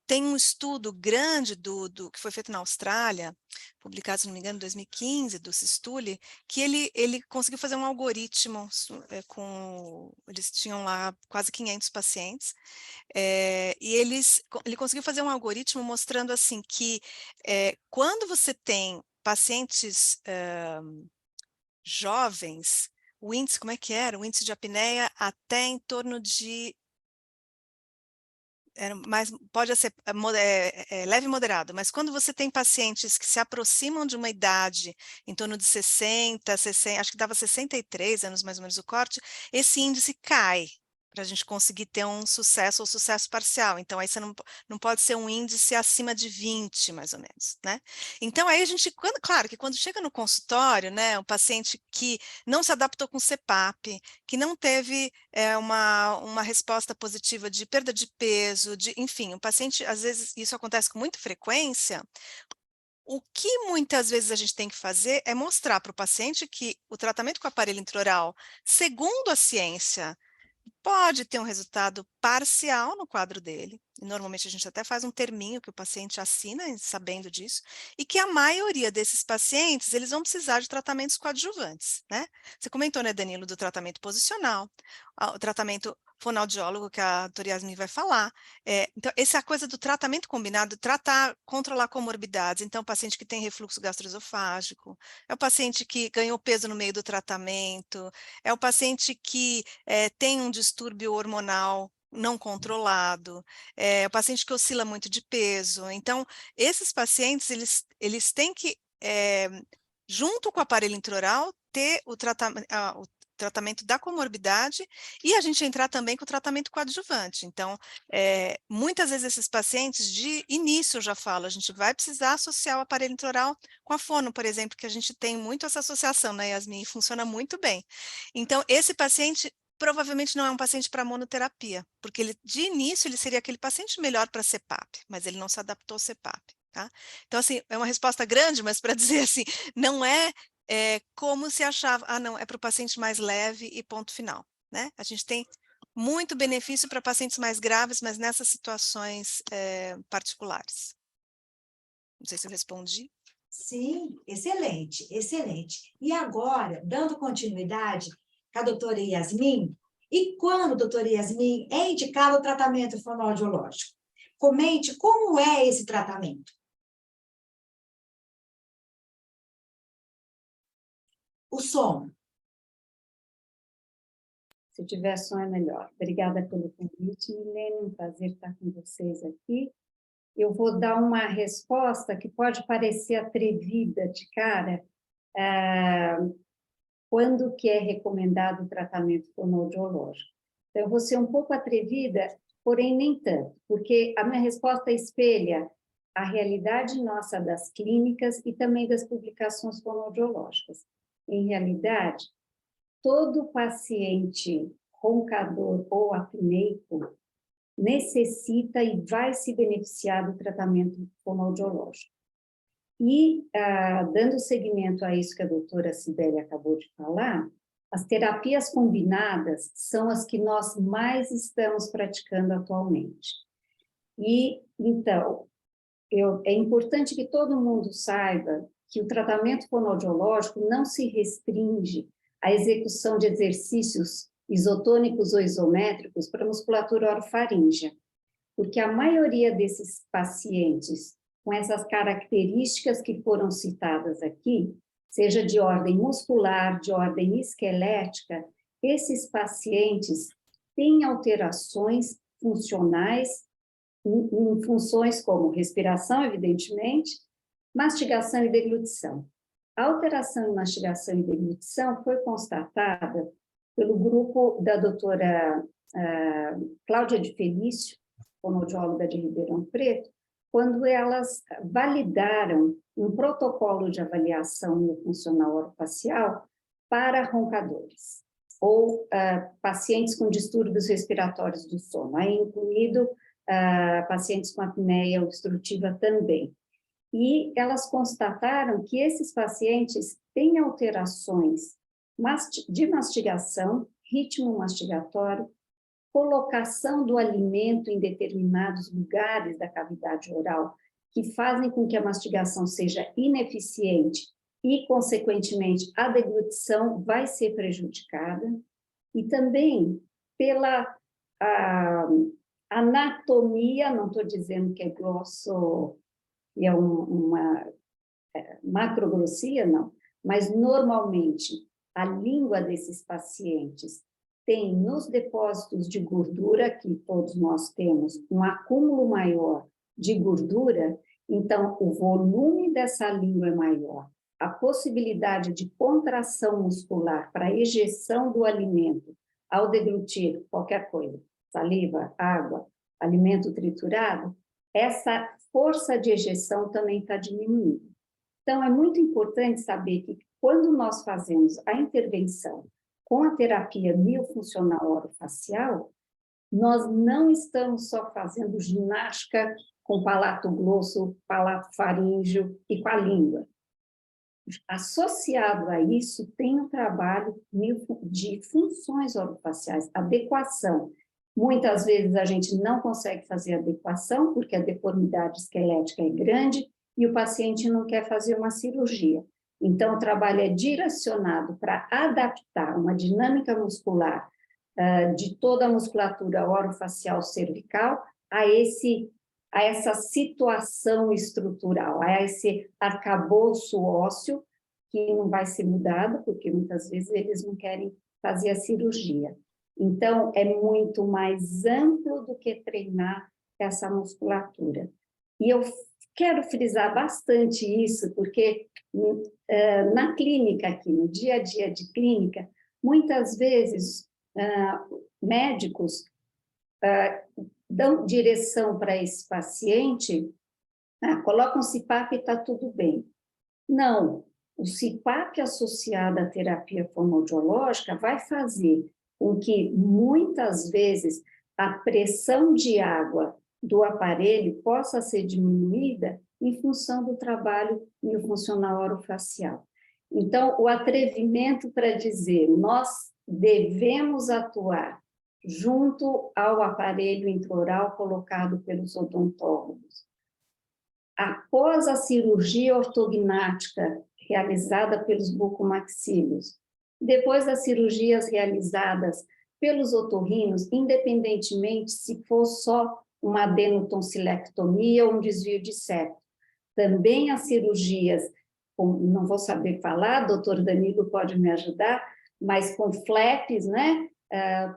Tem um estudo grande que foi feito na Austrália, publicado, se não me engano, em 2015, do Sistuli, que ele conseguiu fazer um algoritmo, eles tinham lá quase 500 pacientes, e ele conseguiu fazer um algoritmo mostrando assim que quando você tem pacientes jovens, o índice, como é que era? O índice de apneia até em torno de mas pode ser leve e moderado, mas quando você tem pacientes que se aproximam de uma idade em torno de 60, acho que dava 63 anos mais ou menos o corte, esse índice cai para a gente conseguir ter um sucesso ou sucesso parcial. Então, aí você não pode ser um índice acima de 20, mais ou menos, né? Então, aí a gente, claro que quando chega no consultório, né, um paciente que não se adaptou com CPAP, que não teve uma resposta positiva de perda de peso, enfim, o paciente, às vezes, isso acontece com muita frequência, o que muitas vezes a gente tem que fazer é mostrar para o paciente que o tratamento com aparelho intraoral, segundo a ciência, pode ter um resultado parcial no quadro dele, e normalmente a gente até faz um terminho que o paciente assina, sabendo disso, e que a maioria desses pacientes, eles vão precisar de tratamentos coadjuvantes, né? Você comentou, né, Danilo, do tratamento posicional, o tratamento fonoaudiólogo, que a doutora Yasmin vai falar. Então, essa coisa do tratamento combinado, controlar comorbidades, então, o paciente que tem refluxo gastroesofágico, é o paciente que ganhou peso no meio do tratamento, é o paciente que tem um distúrbio hormonal não controlado, o paciente que oscila muito de peso. Então, esses pacientes, eles têm que, junto com o aparelho intraoral, ter tratamento da comorbidade e a gente entrar também com o tratamento coadjuvante. Então, muitas vezes esses pacientes, de início eu já falo, a gente vai precisar associar o aparelho intraoral com a fono, por exemplo, que a gente tem muito essa associação, né, Yasmin? E funciona muito bem. Então, esse paciente provavelmente não é um paciente para monoterapia, porque ele, de início ele seria aquele paciente melhor para CPAP, mas ele não se adaptou ao CPAP, tá? Então, assim, é uma resposta grande, mas para dizer assim, não é como se achava, não, é para o paciente mais leve e ponto final, né? A gente tem muito benefício para pacientes mais graves, mas nessas situações particulares. Não sei se eu respondi. Sim, excelente, excelente. E agora, dando continuidade com a doutora Yasmin, e quando, doutora Yasmin, é indicado o tratamento fonoaudiológico? Comente como é esse tratamento. O som. Se tiver som é melhor. Obrigada pelo convite, Milene, um prazer estar com vocês aqui. Eu vou dar uma resposta que pode parecer atrevida de cara, quando que é recomendado o tratamento fonoaudiológico. Então, eu vou ser um pouco atrevida, porém nem tanto, porque a minha resposta espelha a realidade nossa das clínicas e também das publicações fonoaudiológicas. Em realidade, todo paciente roncador ou apneico necessita e vai se beneficiar do tratamento fonoaudiológico. E, dando seguimento a isso que a doutora Cibele acabou de falar, as terapias combinadas são as que nós mais estamos praticando atualmente. E, então, é importante que todo mundo saiba que o tratamento fonoaudiológico não se restringe à execução de exercícios isotônicos ou isométricos para a musculatura orofaríngea, porque a maioria desses pacientes com essas características que foram citadas aqui, seja de ordem muscular, de ordem esquelética, esses pacientes têm alterações funcionais em funções como respiração, evidentemente, mastigação e deglutição. A alteração em mastigação e deglutição foi constatada pelo grupo da doutora Cláudia de Felício, fonoaudióloga de Ribeirão Preto, quando elas validaram um protocolo de avaliação miofuncional orofacial para roncadores, ou pacientes com distúrbios respiratórios do sono, aí incluído pacientes com apneia obstrutiva também. E elas constataram que esses pacientes têm alterações de mastigação, ritmo mastigatório, colocação do alimento em determinados lugares da cavidade oral, que fazem com que a mastigação seja ineficiente e, consequentemente, a deglutição vai ser prejudicada, e também pela anatomia, não estou dizendo que é grosso e é uma macroglossia, não, mas normalmente a língua desses pacientes tem nos depósitos de gordura, que todos nós temos, um acúmulo maior de gordura, então o volume dessa língua é maior, a possibilidade de contração muscular para ejeção do alimento ao deglutir qualquer coisa, saliva, água, alimento triturado, essa força de ejeção também está diminuindo. Então, é muito importante saber que quando nós fazemos a intervenção com a terapia miofuncional orofacial, nós não estamos só fazendo ginástica com palato glosso, palato faríngeo e com a língua. Associado a isso, tem o trabalho de funções orofaciais, adequação. Muitas vezes a gente não consegue fazer adequação, porque a deformidade esquelética é grande e o paciente não quer fazer uma cirurgia. Então, o trabalho é direcionado para adaptar uma dinâmica muscular de toda a musculatura orofacial cervical a essa situação estrutural, a esse arcabouço ósseo que não vai ser mudado, porque muitas vezes eles não querem fazer a cirurgia. Então, é muito mais amplo do que treinar essa musculatura. E eu quero frisar bastante isso, porque na clínica aqui, no dia a dia de clínica, Muitas vezes, médicos dão direção para esse paciente, coloca um CPAP e está tudo bem. Não, o CPAP associado à terapia fonoaudiológica vai fazer com que, muitas vezes, a pressão de água do aparelho possa ser diminuída em função do trabalho miofuncional orofacial. Então, o atrevimento para dizer nós devemos atuar junto ao aparelho intraoral colocado pelos odontólogos. Após a cirurgia ortognática realizada pelos bucomaxíleos, depois das cirurgias realizadas pelos otorrinos, independentemente se for só uma adenotonsilectomia ou um desvio de septo, também as cirurgias, não vou saber falar, doutor Danilo pode me ajudar, mas com flaps, né?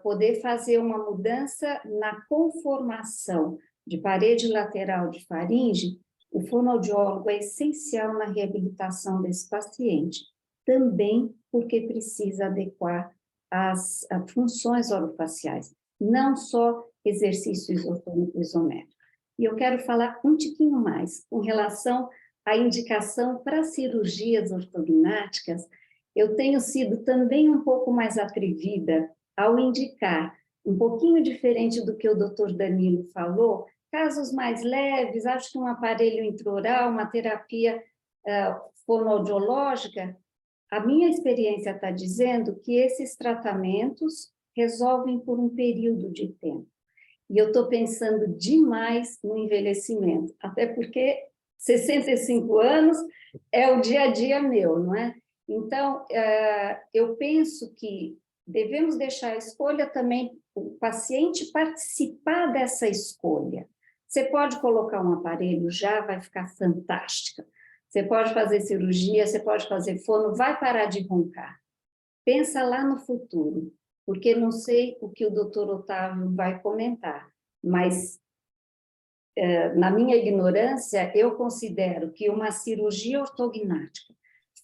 Poder fazer uma mudança na conformação de parede lateral de faringe, o fonoaudiólogo é essencial na reabilitação desse paciente, também porque precisa adequar as funções orofaciais, não só exercício isotônico isométrico. E eu quero falar um tiquinho mais com relação à indicação para cirurgias ortognáticas. Eu tenho sido também um pouco mais atrevida ao indicar, um pouquinho diferente do que o doutor Danilo falou, casos mais leves, acho que um aparelho intraoral, uma terapia fonoaudiológica. A minha experiência está dizendo que esses tratamentos resolvem por um período de tempo. E eu estou pensando demais no envelhecimento, até porque 65 anos é o dia a dia meu, não é? Então, eu penso que devemos deixar a escolha também, o paciente participar dessa escolha. Você pode colocar um aparelho já, vai ficar fantástica. Você pode fazer cirurgia, você pode fazer fono, vai parar de roncar. Pensa lá no futuro, porque não sei o que o doutor Otávio vai comentar, mas na minha ignorância, eu considero que uma cirurgia ortognática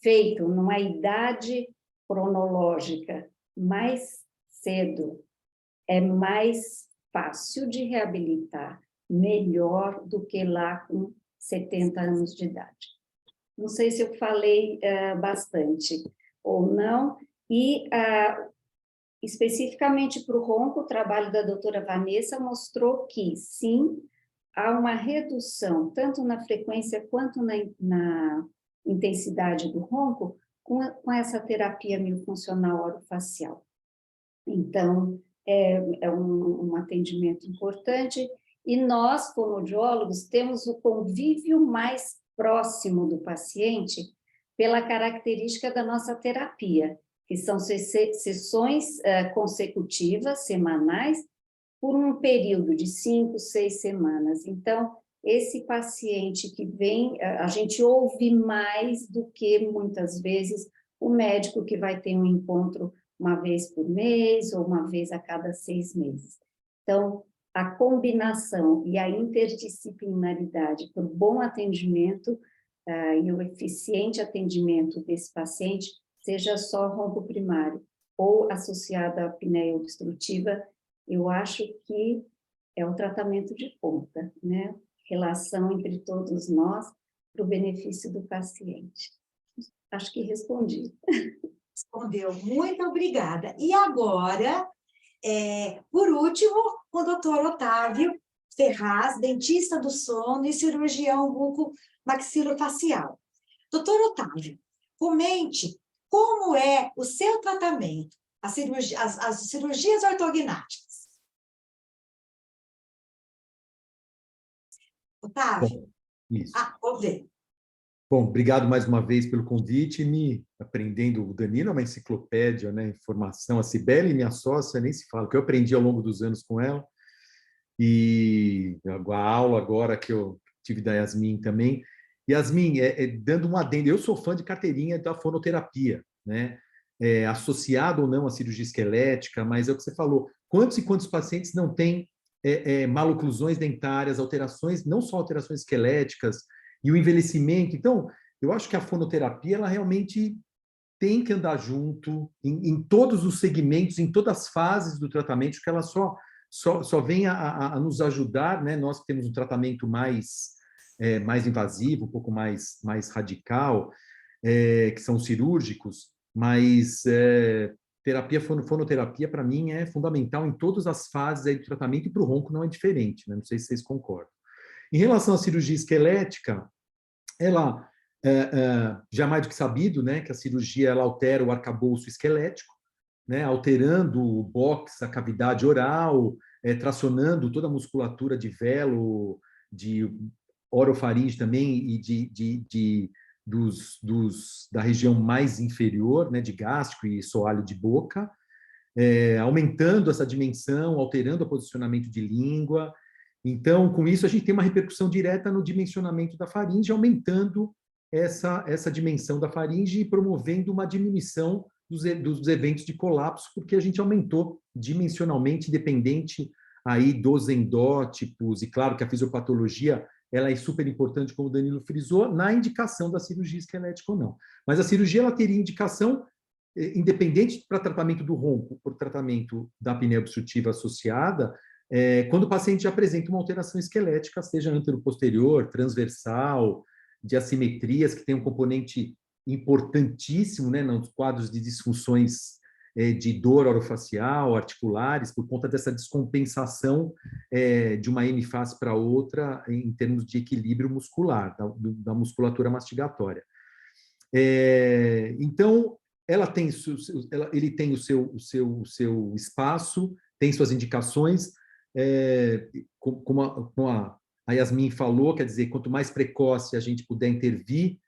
feita numa idade cronológica mais cedo é mais fácil de reabilitar, melhor do que lá com 70 anos de idade. Não sei se eu falei bastante ou não, e especificamente para o ronco, o trabalho da doutora Vanessa mostrou que, sim, há uma redução, tanto na frequência quanto na intensidade do ronco, com essa terapia miofuncional orofacial. Então, é um atendimento importante, e nós, fonoaudiólogos, temos o convívio mais próximo do paciente pela característica da nossa terapia, que são sessões consecutivas, semanais, por um período de 5, 6 semanas. Então, esse paciente que vem, a gente ouve mais do que, muitas vezes, o médico que vai ter um encontro uma vez por mês ou uma vez a cada 6 meses. Então, a combinação e a interdisciplinaridade por bom atendimento e o eficiente atendimento desse paciente, seja só ronco primário ou associado à apneia obstrutiva, eu acho que é um tratamento de ponta, né? Relação entre todos nós para o benefício do paciente. Acho que respondi. Respondeu, muito obrigada. E agora, por último, o doutor Otávio Ferraz, dentista do sono e cirurgião bucomaxilofacial. Doutor Otávio, comente como é o seu tratamento, as cirurgias ortognáticas. Otávio? Bom, isso. Vou ver. Bom, obrigado mais uma vez pelo convite, me aprendendo, o Danilo é uma enciclopédia, né, informação, a Cibele, minha sócia, nem se fala, que eu aprendi ao longo dos anos com ela, e a aula agora que eu tive da Yasmin também. Yasmin, dando um adendo, eu sou fã de carteirinha da fonoterapia, né, associado ou não à cirurgia esquelética, mas é o que você falou, quantos e quantos pacientes não têm maloclusões dentárias, alterações, não só alterações esqueléticas, e o envelhecimento. Então, eu acho que a fonoterapia, ela realmente tem que andar junto em todos os segmentos, em todas as fases do tratamento, que ela só vem a nos ajudar, né? Nós que temos um tratamento mais invasivo, um pouco mais radical, que são cirúrgicos, mas terapia, fonoterapia, para mim, é fundamental em todas as fases aí do tratamento, e para o ronco não é diferente, né? Não sei se vocês concordam. Em relação à cirurgia esquelética, ela já mais do que sabido, né, que a cirurgia ela altera o arcabouço esquelético, né, alterando o box, a cavidade oral, tracionando toda a musculatura de velo, de orofaringe também e da região mais inferior, né, de gástrico e soalho de boca, aumentando essa dimensão, alterando o posicionamento de língua. Então, com isso, a gente tem uma repercussão direta no dimensionamento da faringe, aumentando essa dimensão da faringe e promovendo uma diminuição dos eventos de colapso, porque a gente aumentou dimensionalmente, independente aí dos endótipos, e claro que a fisiopatologia ela é super importante, como o Danilo frisou, na indicação da cirurgia esquelética ou não. Mas a cirurgia ela teria indicação independente para tratamento do ronco, por tratamento da apneia obstrutiva associada, quando o paciente apresenta uma alteração esquelética, seja anteroposterior, transversal, de assimetrias, que tem um componente importantíssimo, né, nos quadros de disfunções de dor orofacial, articulares, por conta dessa descompensação de uma hemifase para outra em termos de equilíbrio muscular, da musculatura mastigatória. Então, ele tem o seu espaço, tem suas indicações, como a Yasmin falou, quer dizer, quanto mais precoce a gente puder intervir,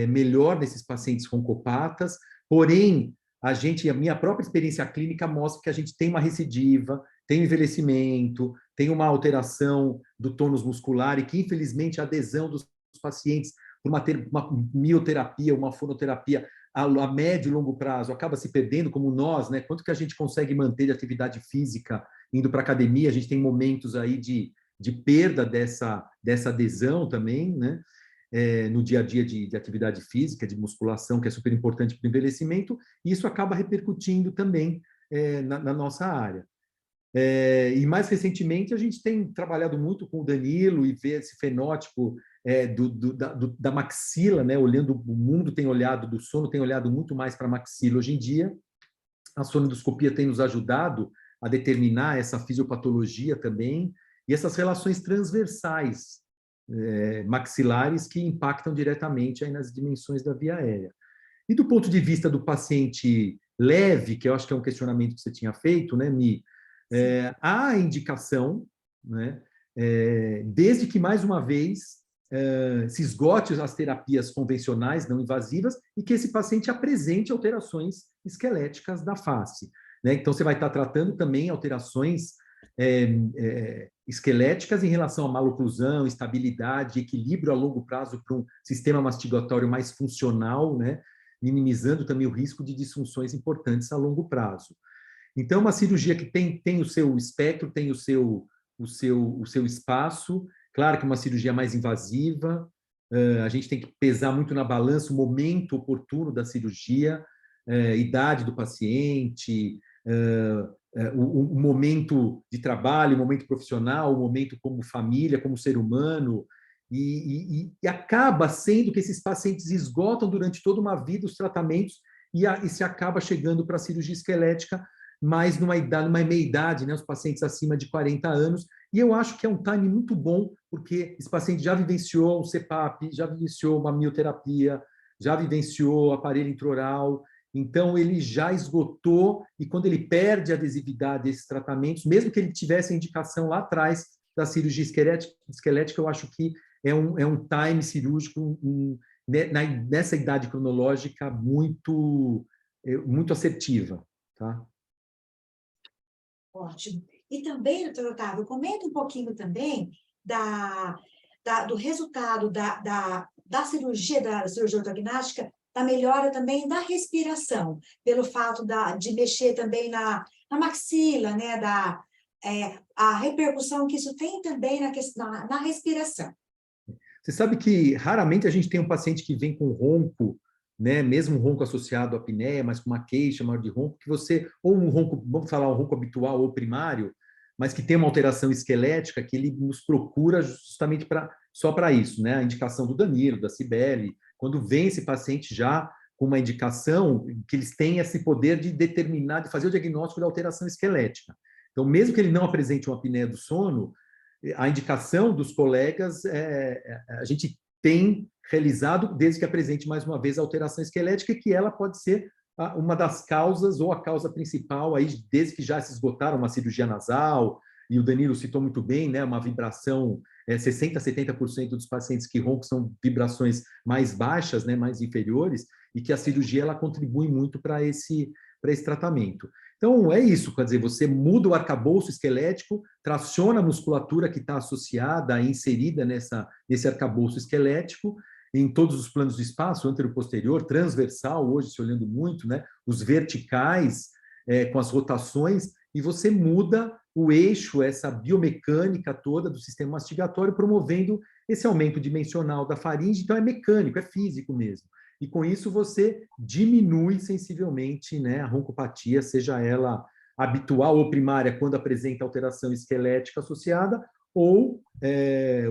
melhor nesses pacientes roncopatas, porém, a minha própria experiência clínica mostra que a gente tem uma recidiva, tem envelhecimento, tem uma alteração do tônus muscular e que, infelizmente, a adesão dos pacientes por uma mioterapia, uma fonoterapia a médio e longo prazo acaba se perdendo, como nós, né? Quanto que a gente consegue manter de atividade física indo para a academia? A gente tem momentos aí de perda dessa adesão também, né? No dia a dia de atividade física, de musculação, que é super importante para o envelhecimento, e isso acaba repercutindo também na nossa área. E mais recentemente a gente tem trabalhado muito com o Danilo e ver esse fenótipo da maxila, né? Olhando o mundo tem olhado do sono, tem olhado muito mais para a maxila hoje em dia. A sonendoscopia tem nos ajudado a determinar essa fisiopatologia também e essas relações transversais maxilares que impactam diretamente aí nas dimensões da via aérea. E do ponto de vista do paciente leve, que eu acho que é um questionamento que você tinha feito, né, Mi? Há indicação, né, desde que, mais uma vez, se esgote as terapias convencionais não invasivas e que esse paciente apresente alterações esqueléticas da face, né? Então, você vai estar tratando também alterações esqueléticas em relação à maloclusão, estabilidade, equilíbrio a longo prazo para um sistema mastigatório mais funcional, né? Minimizando também o risco de disfunções importantes a longo prazo. Então, uma cirurgia que tem o seu espectro, tem o seu espaço. Claro que uma cirurgia mais invasiva, a gente tem que pesar muito na balança o momento oportuno da cirurgia, idade do paciente, o momento de trabalho, o momento profissional, o momento como família, como ser humano, e acaba sendo que esses pacientes esgotam durante toda uma vida os tratamentos e se acaba chegando para a cirurgia esquelética mais numa meia-idade, né, os pacientes acima de 40 anos, e eu acho que é um time muito bom, porque esse paciente já vivenciou um CPAP, já vivenciou uma mioterapia, já vivenciou aparelho intraoral, então ele já esgotou, e quando ele perde a adesividade desses tratamentos, mesmo que ele tivesse a indicação lá atrás da cirurgia esquelética, eu acho que é um time cirúrgico nessa idade cronológica muito assertiva, tá? Ótimo. E também, doutor Otávio, comenta um pouquinho também do resultado da cirurgia ortognática, da melhora também da respiração, pelo fato de mexer também na maxila, né? A repercussão que isso tem também na respiração. Você sabe que raramente a gente tem um paciente que vem com ronco né, mesmo um ronco associado à apneia, mas com uma queixa maior de ronco, que você, ou um ronco, vamos falar um ronco habitual ou primário, mas que tem uma alteração esquelética, que ele nos procura justamente só para isso, né? A indicação do Danilo, da Cibele, quando vem esse paciente já com uma indicação, que eles têm esse poder de determinar, de fazer o diagnóstico da alteração esquelética. Então, mesmo que ele não apresente uma apneia do sono, a indicação dos colegas, a gente tem realizado, desde que apresente mais uma vez a alteração esquelética, que ela pode ser uma das causas ou a causa principal, aí, desde que já se esgotaram uma cirurgia nasal, e o Danilo citou muito bem, né, uma vibração, 60% a 70% dos pacientes que roncam são vibrações mais baixas, né, mais inferiores, e que a cirurgia ela contribui muito para esse tratamento. Então, é isso, quer dizer, você muda o arcabouço esquelético, traciona a musculatura que está associada, inserida nesse arcabouço esquelético, em todos os planos do espaço, anterior-posterior, transversal, hoje se olhando muito, né? Os verticais, com as rotações, e você muda o eixo, essa biomecânica toda do sistema mastigatório, promovendo esse aumento dimensional da faringe. Então, é mecânico, é físico mesmo. E com isso você diminui sensivelmente, né, a roncopatia, seja ela habitual ou primária, quando apresenta alteração esquelética associada, ou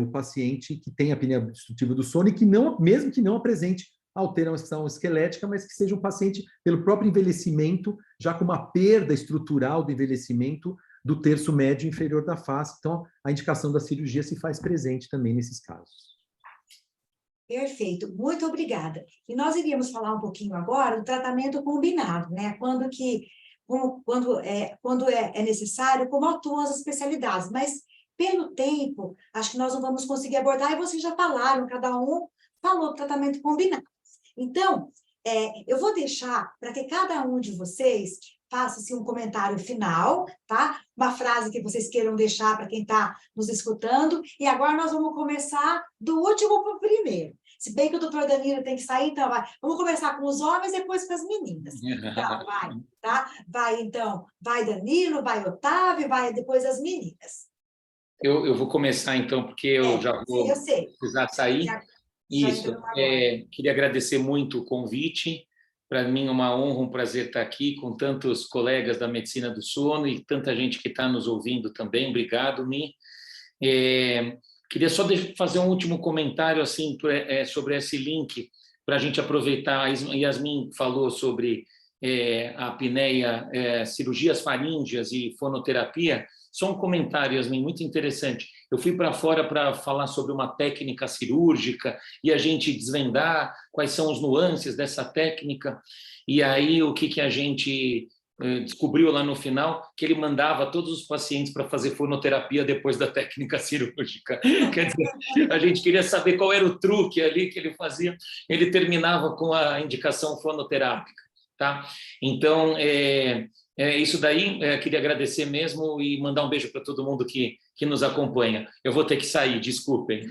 o paciente que tem apneia obstrutiva do sono e que não, mesmo que não apresente alteração esquelética, mas que seja um paciente, pelo próprio envelhecimento, já com uma perda estrutural do envelhecimento do terço médio inferior da face. Então, a indicação da cirurgia se faz presente também nesses casos. Perfeito, muito obrigada. E nós iríamos falar um pouquinho agora do tratamento combinado, né? Quando é necessário, como atuam as especialidades, mas pelo tempo, acho que nós não vamos conseguir abordar, e vocês já falaram, cada um falou do tratamento combinado. Então, eu vou deixar para que cada um de vocês faça assim, um comentário final, tá? Uma frase que vocês queiram deixar para quem está nos escutando, e agora nós vamos começar do último para o primeiro. Se bem que o doutor Danilo tem que sair, então vamos começar com os homens, depois com as meninas. Então, vai, tá? Vai Danilo, vai Otávio, vai depois as meninas. Eu vou começar, então, porque eu já vou precisar sair. Isso, queria agradecer muito o convite. Para mim é uma honra, um prazer estar aqui com tantos colegas da medicina do sono e tanta gente que está nos ouvindo também. Obrigado, Mi. Queria só fazer um último comentário assim, sobre esse link, para a gente aproveitar. A Yasmin falou sobre a apneia, cirurgias faríngeas e fonoterapia. Só um comentário, Yasmin, muito interessante. Eu fui para fora para falar sobre uma técnica cirúrgica e a gente desvendar quais são os nuances dessa técnica. E aí, o que a gente descobriu lá no final? Que ele mandava todos os pacientes para fazer fonoterapia depois da técnica cirúrgica. Quer dizer, a gente queria saber qual era o truque ali que ele fazia. Ele terminava com a indicação fonoterápica. Tá? Então, isso daí, queria agradecer mesmo e mandar um beijo para todo mundo que nos acompanha. Eu vou ter que sair, desculpem.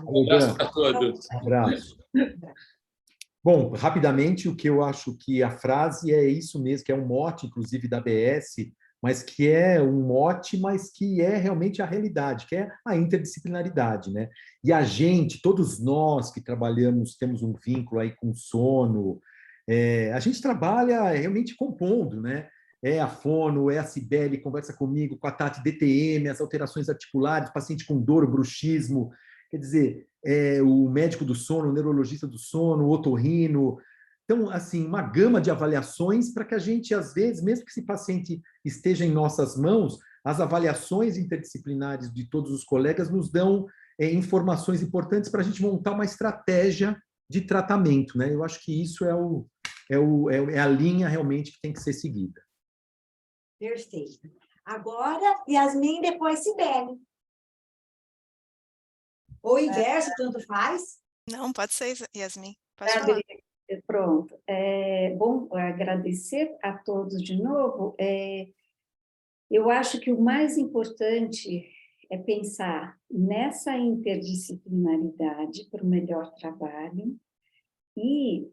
Um abraço para todos. Um abraço. Bom, rapidamente, o que eu acho que a frase é isso mesmo, que é um mote, inclusive, da ABS, mas que é um mote, mas que é realmente a realidade, que é a interdisciplinaridade, né? E a gente, todos nós que trabalhamos, temos um vínculo aí com sono, a gente trabalha realmente compondo, né? É a fono, é a Cibele, conversa comigo, com a Tati, DTM, as alterações articulares, paciente com dor, bruxismo, quer dizer, o médico do sono, o neurologista do sono, o otorrino. Então, assim, uma gama de avaliações para que a gente, às vezes, mesmo que esse paciente esteja em nossas mãos, as avaliações interdisciplinares de todos os colegas nos dão informações importantes para a gente montar uma estratégia de tratamento, né? Eu acho que isso é a linha realmente que tem que ser seguida. Perfeito. Agora, Yasmin, depois Cibele. Ou inverso, tanto faz? Não, pode ser, Yasmin. Pode falar. Pronto. Bom, agradecer a todos de novo. Eu acho que o mais importante é pensar nessa interdisciplinaridade para o melhor trabalho. E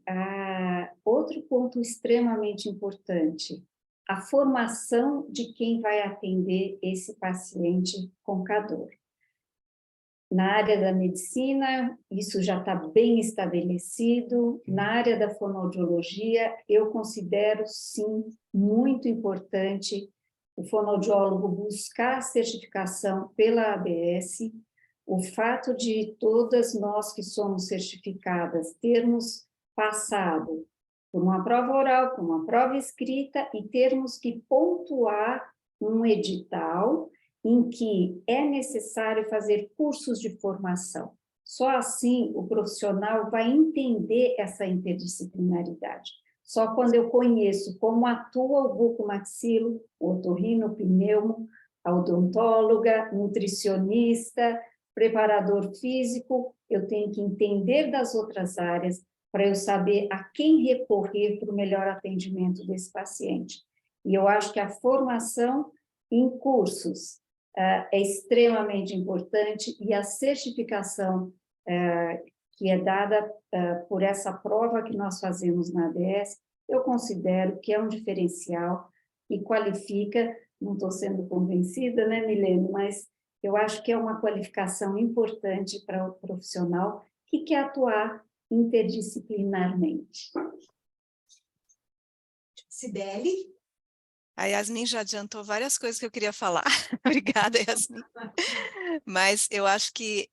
outro ponto extremamente importante, a formação de quem vai atender esse paciente com dor. Na área da medicina, isso já está bem estabelecido. Na área da fonoaudiologia, eu considero, sim, muito importante o fonoaudiólogo buscar certificação pela ABS. O fato de todas nós que somos certificadas termos passado por uma prova oral, por uma prova escrita e termos que pontuar um edital em que é necessário fazer cursos de formação. Só assim o profissional vai entender essa interdisciplinaridade. Só quando eu conheço como atua o bucomaxilo, o otorrinopneumo, a odontóloga, nutricionista, preparador físico, eu tenho que entender das outras áreas para eu saber a quem recorrer para o melhor atendimento desse paciente. E eu acho que a formação em cursos é extremamente importante e a certificação que é dada por essa prova que nós fazemos na ABS, eu considero que é um diferencial e qualifica, não estou sendo convencida, né, Milene, mas eu acho que é uma qualificação importante para o profissional que quer atuar interdisciplinarmente. Cibele? A Yasmin já adiantou várias coisas que eu queria falar. Obrigada, Yasmin. Mas eu acho que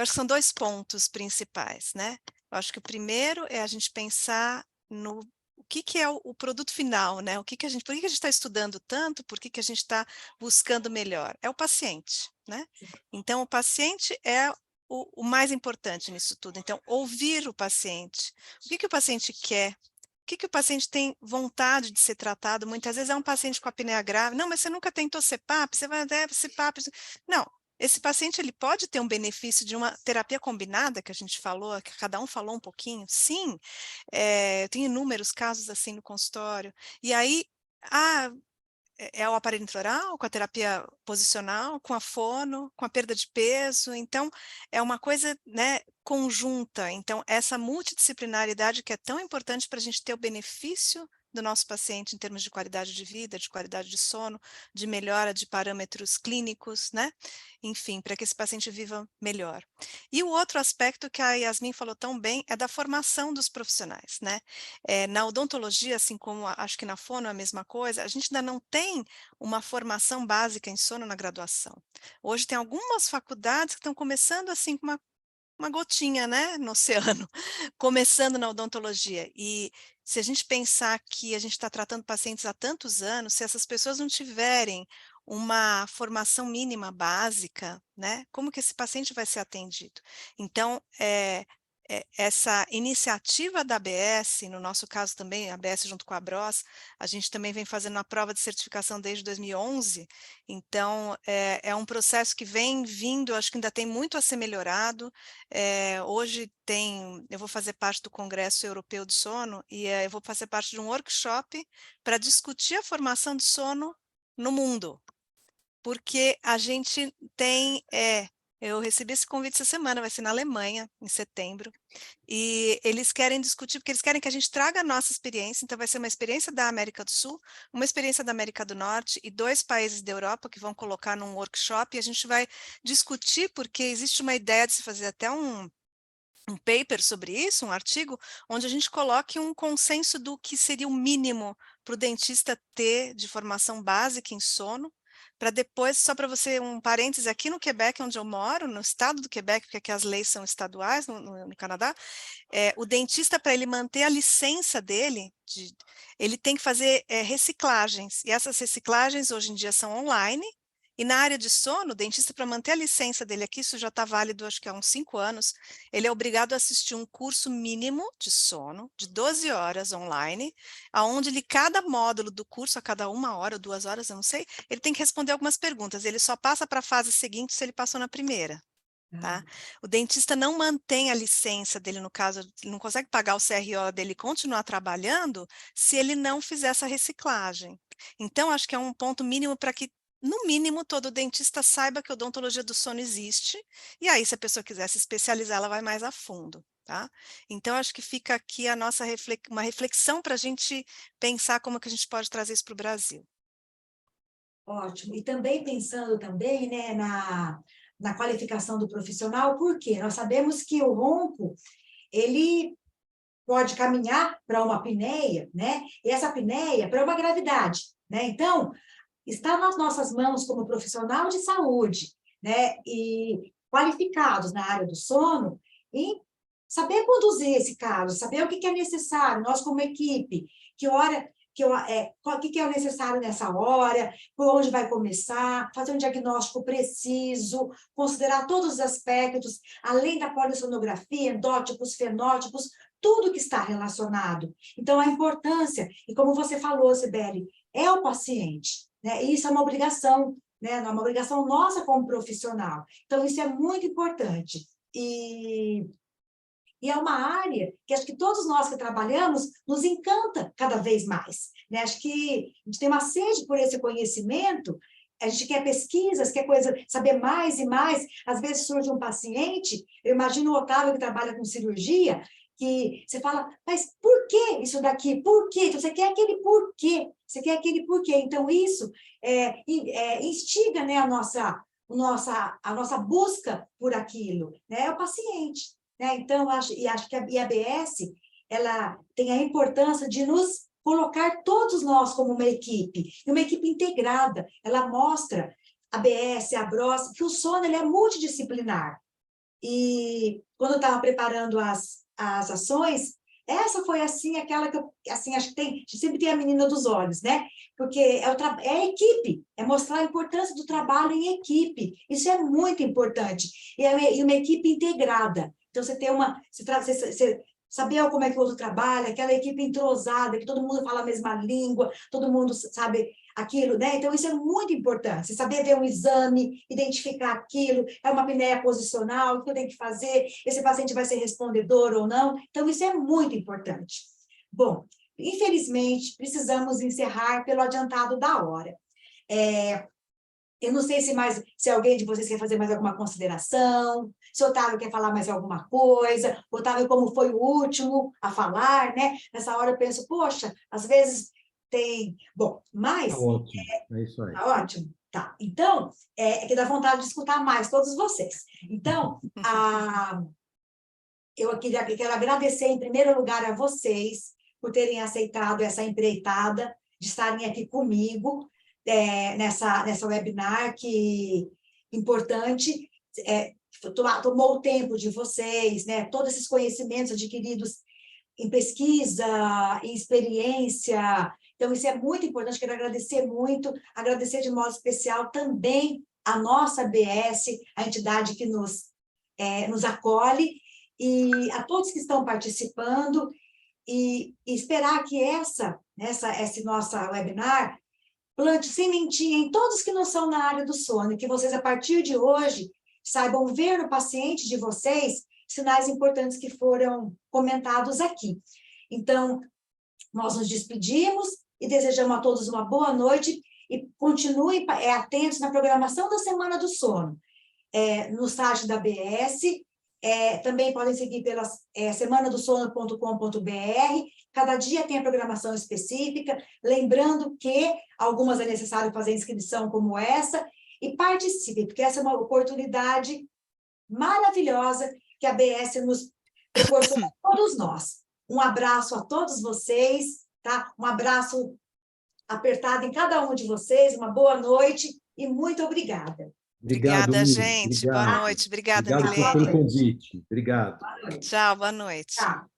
são 2 pontos principais, né? Eu acho que o primeiro é a gente pensar no o que é o produto final, né? Por que a gente está estudando tanto? Por que a gente está buscando melhor? É o paciente, né? Então, o paciente é o mais importante nisso tudo. Então, ouvir o paciente. O que o paciente quer? O que o paciente tem vontade de ser tratado? Muitas vezes é um paciente com apneia grave. Não, mas você nunca tentou CPAP? Você vai até CPAP. Não, esse paciente ele pode ter um benefício de uma terapia combinada, que a gente falou, que cada um falou um pouquinho. Sim, eu tenho inúmeros casos assim no consultório. E aí, é o aparelho intraoral, com a terapia posicional, com a fono, com a perda de peso. Então, é uma coisa, né, conjunta. Então, essa multidisciplinaridade que é tão importante para a gente ter o benefício do nosso paciente em termos de qualidade de vida, de qualidade de sono, de melhora de parâmetros clínicos, né? Enfim, para que esse paciente viva melhor. E o outro aspecto que a Yasmin falou tão bem é da formação dos profissionais, né? Na odontologia, assim como acho que na fono é a mesma coisa, a gente ainda não tem uma formação básica em sono na graduação. Hoje tem algumas faculdades que estão começando assim com uma gotinha, né, no oceano, começando na odontologia. E se a gente pensar que a gente está tratando pacientes há tantos anos, se essas pessoas não tiverem uma formação mínima básica, né, como que esse paciente vai ser atendido? Então, essa iniciativa da ABS, no nosso caso também, a ABS junto com a Bros, a gente também vem fazendo a prova de certificação desde 2011, então é um processo que vem vindo, acho que ainda tem muito a ser melhorado. Hoje eu vou fazer parte do Congresso Europeu de Sono e eu vou fazer parte de um workshop para discutir a formação de sono no mundo, porque a gente tem... eu recebi esse convite essa semana, vai ser na Alemanha, em setembro, e eles querem discutir, porque eles querem que a gente traga a nossa experiência, então vai ser uma experiência da América do Sul, uma experiência da América do Norte e 2 países da Europa que vão colocar num workshop, e a gente vai discutir, porque existe uma ideia de se fazer até um paper sobre isso, um artigo, onde a gente coloque um consenso do que seria o mínimo para o dentista ter de formação básica em sono, para depois, só para você, um parêntese, aqui no Quebec, onde eu moro, no estado do Quebec, porque aqui as leis são estaduais no Canadá, o dentista, para ele manter a licença dele, ele tem que fazer reciclagens, e essas reciclagens hoje em dia são online. E na área de sono, o dentista, para manter a licença dele aqui, isso já está válido, acho que há uns 5 anos, ele é obrigado a assistir um curso mínimo de sono, de 12 horas online, onde cada módulo do curso, a cada 1 hora ou 2 horas, eu não sei, ele tem que responder algumas perguntas. Ele só passa para a fase seguinte se ele passou na primeira. Tá? O dentista não mantém a licença dele, no caso, não consegue pagar o CRO dele e continuar trabalhando se ele não fizer essa reciclagem. Então, acho que é um ponto mínimo para que, no mínimo, todo dentista saiba que a odontologia do sono existe, e aí, se a pessoa quiser se especializar, ela vai mais a fundo. Tá? Então, acho que fica aqui a nossa uma reflexão para a gente pensar como que a gente pode trazer isso para o Brasil. Ótimo. E também pensando também, né, na qualificação do profissional, porque nós sabemos que o ronco, ele pode caminhar para uma apneia, né? E essa apneia para uma gravidade, né? Então, está nas nossas mãos como profissional de saúde, né? E qualificados na área do sono, em saber conduzir esse caso, saber o que é necessário, nós como equipe, o que é necessário nessa hora, por onde vai começar, fazer um diagnóstico preciso, considerar todos os aspectos, além da polissonografia, endótipos, fenótipos, tudo que está relacionado. Então, a importância, e como você falou, Sibeli, é o paciente, né? E isso é uma obrigação, né? É uma obrigação nossa como profissional. Então, isso é muito importante. E é uma área que acho que todos nós que trabalhamos nos encanta cada vez mais, né? Acho que a gente tem uma sede por esse conhecimento, a gente quer pesquisas, quer saber mais e mais. Às vezes surge um paciente, eu imagino o Otávio que trabalha com cirurgia, que você fala, mas por que isso daqui? Por quê? Então, você quer aquele porquê, você quer aquele porquê. Então, isso instiga, né, a nossa busca por aquilo, né? É o paciente. Né? Então, acho que a IABS, ela tem a importância de nos colocar todos nós como uma equipe integrada. Ela mostra, a ABS, a BROS, que o sono ele é multidisciplinar. E quando eu estava preparando as ações, essa foi, assim, aquela que eu, assim, acho que a gente sempre tem a menina dos olhos, né? Porque é a equipe, é mostrar a importância do trabalho em equipe. Isso é muito importante. E uma equipe integrada. Então, você tem você saber como é que o outro trabalha, aquela equipe entrosada, que todo mundo fala a mesma língua, todo mundo sabe aquilo, né? Então, isso é muito importante. Você saber ver um exame, identificar aquilo, é uma apneia posicional, o que eu tenho que fazer, esse paciente vai ser respondedor ou não. Então, isso é muito importante. Bom, infelizmente, precisamos encerrar pelo adiantado da hora. Eu não sei se alguém de vocês quer fazer mais alguma consideração, se o Otávio quer falar mais alguma coisa, o Otávio, como foi o último a falar, né? Nessa hora eu penso, poxa, às vezes tem... Bom, mas... Tá ótimo, é isso aí. Tá ótimo? Tá. Então, é que dá vontade de escutar mais todos vocês. Então, eu quero agradecer, em primeiro lugar, a vocês por terem aceitado essa empreitada, de estarem aqui comigo, nessa webinar que importante, tomou o tempo de vocês, né? Todos esses conhecimentos adquiridos em pesquisa, em experiência. Então, isso é muito importante, quero agradecer muito, agradecer de modo especial também a nossa ABS, a entidade que nos acolhe, e a todos que estão participando, e esperar que esse nosso webinar plante sementinha em todos que não são na área do sono, e que vocês, a partir de hoje, saibam ver no paciente de vocês sinais importantes que foram comentados aqui. Então, nós nos despedimos e desejamos a todos uma boa noite e continuem atentos na programação da Semana do Sono, no site da ABS, também podem seguir pela semanadosono.com.br. Cada dia tem a programação específica, lembrando que algumas é necessário fazer inscrição como essa, e participe, porque essa é uma oportunidade maravilhosa que a ABS nos proporciona a todos nós. Um abraço a todos vocês, tá? Um abraço apertado em cada um de vocês, uma boa noite e muito obrigada. Obrigada, gente. Obrigado. Boa noite. Obrigada, Milene. Obrigado pelo convite. Obrigado. Boa noite. Tchau, boa noite. Tchau.